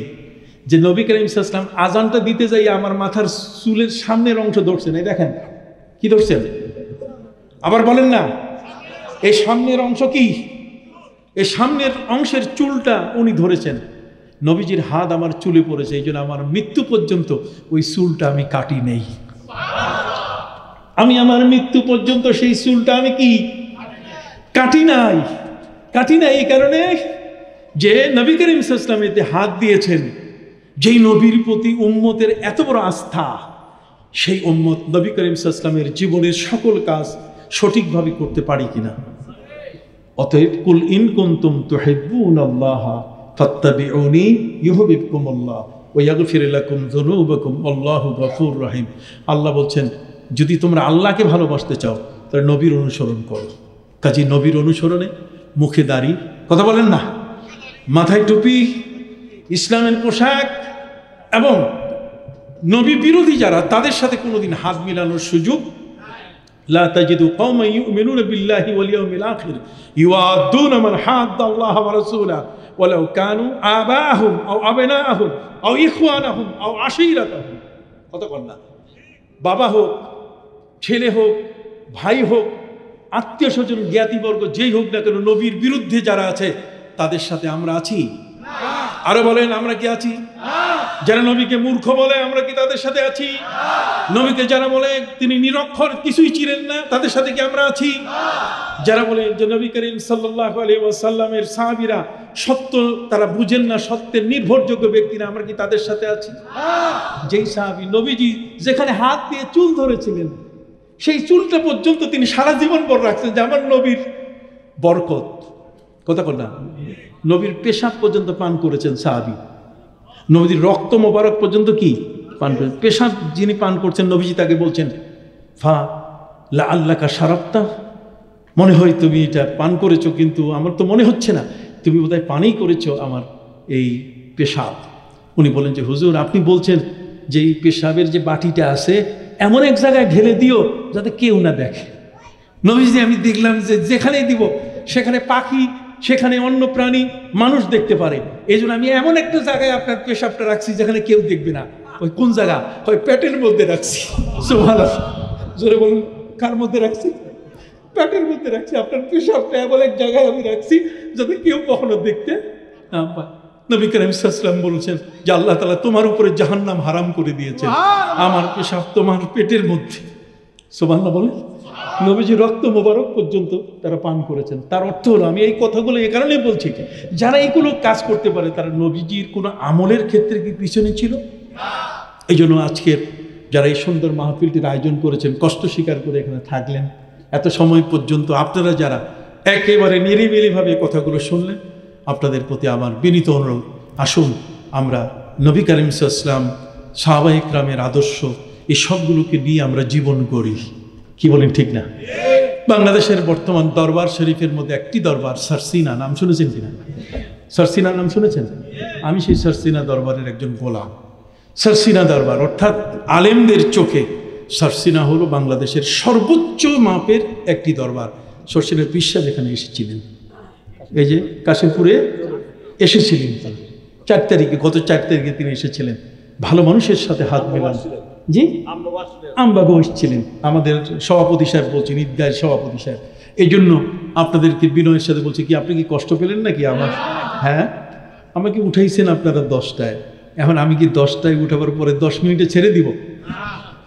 যে নবী করিম সাল্লাল্লাহু আলাইহি ওয়াসাল্লাম আজানটা দিতে যাই আমার মাথার চুলের সামনের অংশ ধরছেন। এই দেখেন কি ধরছেন, আবার বলেন না, এই সামনের অংশ কি, এই সামনের অংশের চুলটা উনি ধরেছেন। নবীজির হাত আমার চুলে পড়েছে, এই জন্য আমার মৃত্যু পর্যন্ত ওই চুলটা আমি কাটি নেই। আমি আমার মৃত্যু পর্যন্ত সেই চুলটা আমি কি কাটি নাই, কাটি নাই। এই কারণে যে নবী করিম সাল্লাল্লাহু আলাইহি ওয়াসাল্লাম এতে হাত দিয়েছেন, যেই নবীর প্রতি উম্মতের এত বড় আস্থা, সেই উম্মত নবী করিম সাল্লাল্লাহু আলাইহি ওয়াসাল্লামের জীবনের সকল কাজ সঠিকভাবে করতে পারি কিনা। অতএব কুল ইন কুনতুম তুহিব্বুনাল্লাহ ফাত্তাবিউনি ইউহিব্বুকুমুল্লাহ ওয়া ইয়াগফির লাকুম যুনুবাকুম আল্লাহু গফুর রহিম। আল্লাহ বলছেন, যদি তোমরা আল্লাহকে ভালোবাসতে চাও তাহলে নবীর অনুসরণ করো। কাজী নবীর অনুসরণে মুখে দাড়ি, কথা বলেন না, মাথায় টুপি, ইসলামের পোশাক এবং নবী বিরোধী যারা, তাদের সাথে কোনোদিন হাত মিলানোর সুযোগ। লা তাজিদু কওমান ইউমিনুনা বিল্লাহি ওয়াল ইয়াউমিল আখির ইউআদ্দুনা মান হাদ্দাল্লাহ ওয়া রাসূলাহু ওয়ালাউ কানু আবাহুম আও আবনাহুম আও ইখওয়ানাহুম আও আশীরাতাহুম। কত কন্যা, বাবা হোক, ছেলে হোক, ভাই হোক, আত্মীয় স্বজন, জ্ঞাতিবর্গ যেই হোক না কেন, নবীর বিরুদ্ধে যারা আছে তাদের সাথে আমরা আছি? আরো বলেন, আমরা কি আছি? যারা নবীকে মূর্খ বলে, আমরা কি তাদের সাথে আছি? নবীকে যারা বলে তিনি নিরক্ষর, কিছুই চিনেন না, তাদের সাথে কি আমরা আছি? যারা বলে যে নবী করিম সাল্লাল্লাহু আলাইহি ওয়াসাল্লামের সাহাবীরা সত্য তারা বুঝেন না, সত্যের নির্ভরযোগ্য ব্যক্তিরা, আমরা কি তাদের সাথে আছি? যেই সাহাবী নবীজি যেখানে হাত দিয়ে চুল ধরেছিলেন, সেই চুলটা পর্যন্ত তিনি সারা জীবন পর রাখছেন, যে আমার নবীর বরকত। কথা কর না, নবীর পেশাব পর্যন্ত পান করেছেন সাহাবী, নবীর রক্ত মোবারক পর্যন্ত কি পান করেছেন। পেশাব যিনি পান করছেন, নবীজি তাকে বলছেন, ফা লা আল্লাকা শারাবতা, মনে হয় তুমি এটা পান করেছো, কিন্তু আমার তো মনে হচ্ছে না, তুমি বোধহয় পানই করেছো আমার এই পেশাব। উনি বলেন যে হুজুর, আপনি বলছেন যে এই পেশাবের যে বাটিটা আছে এমন এক জায়গায় ঢেলে দিও যাতে কেউ না দেখে। নবীজি আমি দেখলাম যে যেখানেই দিব সেখানে পাখি, সেখানে অন্য প্রাণী, মানুষ দেখতে পারে, এই জন্য আমি এমন একটা জায়গায় আপনার পেশাবটা রাখছি যেখানে কেউ দেখবে না। ওই কোন জায়গা? ওই পেটের মধ্যে রাখছি। সুবহানাল্লাহ, জোরে বলুন, কার মধ্যে রাখছি? পেটের মধ্যে রাখছি। আপনার পেশাবটা এমন এক জায়গায় আমি রাখছি যাতে কেউ কখনো দেখতে না পায়। নবী করিম সাল্লাল্লাহু আলাইহি ওয়াসাল্লাম বলেছেন যে আল্লাহ তাআলা তোমার উপরে জাহান্নাম হারাম করে দিয়েছেন, আমার পেশাব তোমার পেটের মধ্যে। সুবহানাল্লাহ বলেন। নবীজি রক্ত মোবারক পর্যন্ত তারা পান করেছেন। তার অর্থ হলো, আমি এই কথাগুলো এই কারণেই বলছি, যারা এইগুলো কাজ করতে পারে তারা নবীজির কোনো আমলের ক্ষেত্রে কি পিছনে ছিল? এই জন্য আজকের যারা এই সুন্দর মাহফিলটির আয়োজন করেছেন, কষ্ট স্বীকার করে এখানে থাকলেন এত সময় পর্যন্ত, আপনারা যারা একেবারে নিরিবিলিভাবে কথাগুলো শুনলেন, আপনাদের প্রতি আমার বিনীত অনুরোধ, আসুন আমরা নবী করিম সাল্লাল্লাহু আলাইহি ওয়াসাল্লাম, সাহাবায়ে ইকরামের আদর্শ, এই সবগুলোকে নিয়ে আমরা জীবন করি। কি বলেন, ঠিক না? বাংলাদেশের বর্তমান দরবার শরীফের মধ্যে একটি দরবার, সারসিনা, নাম শুনেছেন কিনা? সারসিনা নাম শুনেছেন? আমি সেই সারসিনা দরবারের একজন গোলাম। সারসিনা দরবার অর্থাৎ আলেমদের চোখে সারসিনা হলো বাংলাদেশের সর্বোচ্চ মাপের একটি দরবার। সারসিনার পীর সাহেব এখানে এসেছিলেন, এই যে কাশিমপুরে এসেছিলেন 4 তারিখে, গত 4 তারিখে তিনি এসেছিলেন। ভালো মানুষের সাথে হাত মেলান। জি, আমবাগো এসেছিলেন, আমাদের সভাপতি সাহেব বলছেন, ঈদগাহের সভাপতি সাহেব। এই জন্য আপনাদেরকে বিনয়ের সাথে বলছি, কি আপনি কি কষ্ট পেলেন নাকি আমার? হ্যাঁ, আমাকে উঠাইছেন আপনারা 10টায়, এখন আমি কি 10টায় উঠাবার পরে 10 মিনিটে ছেড়ে দিব?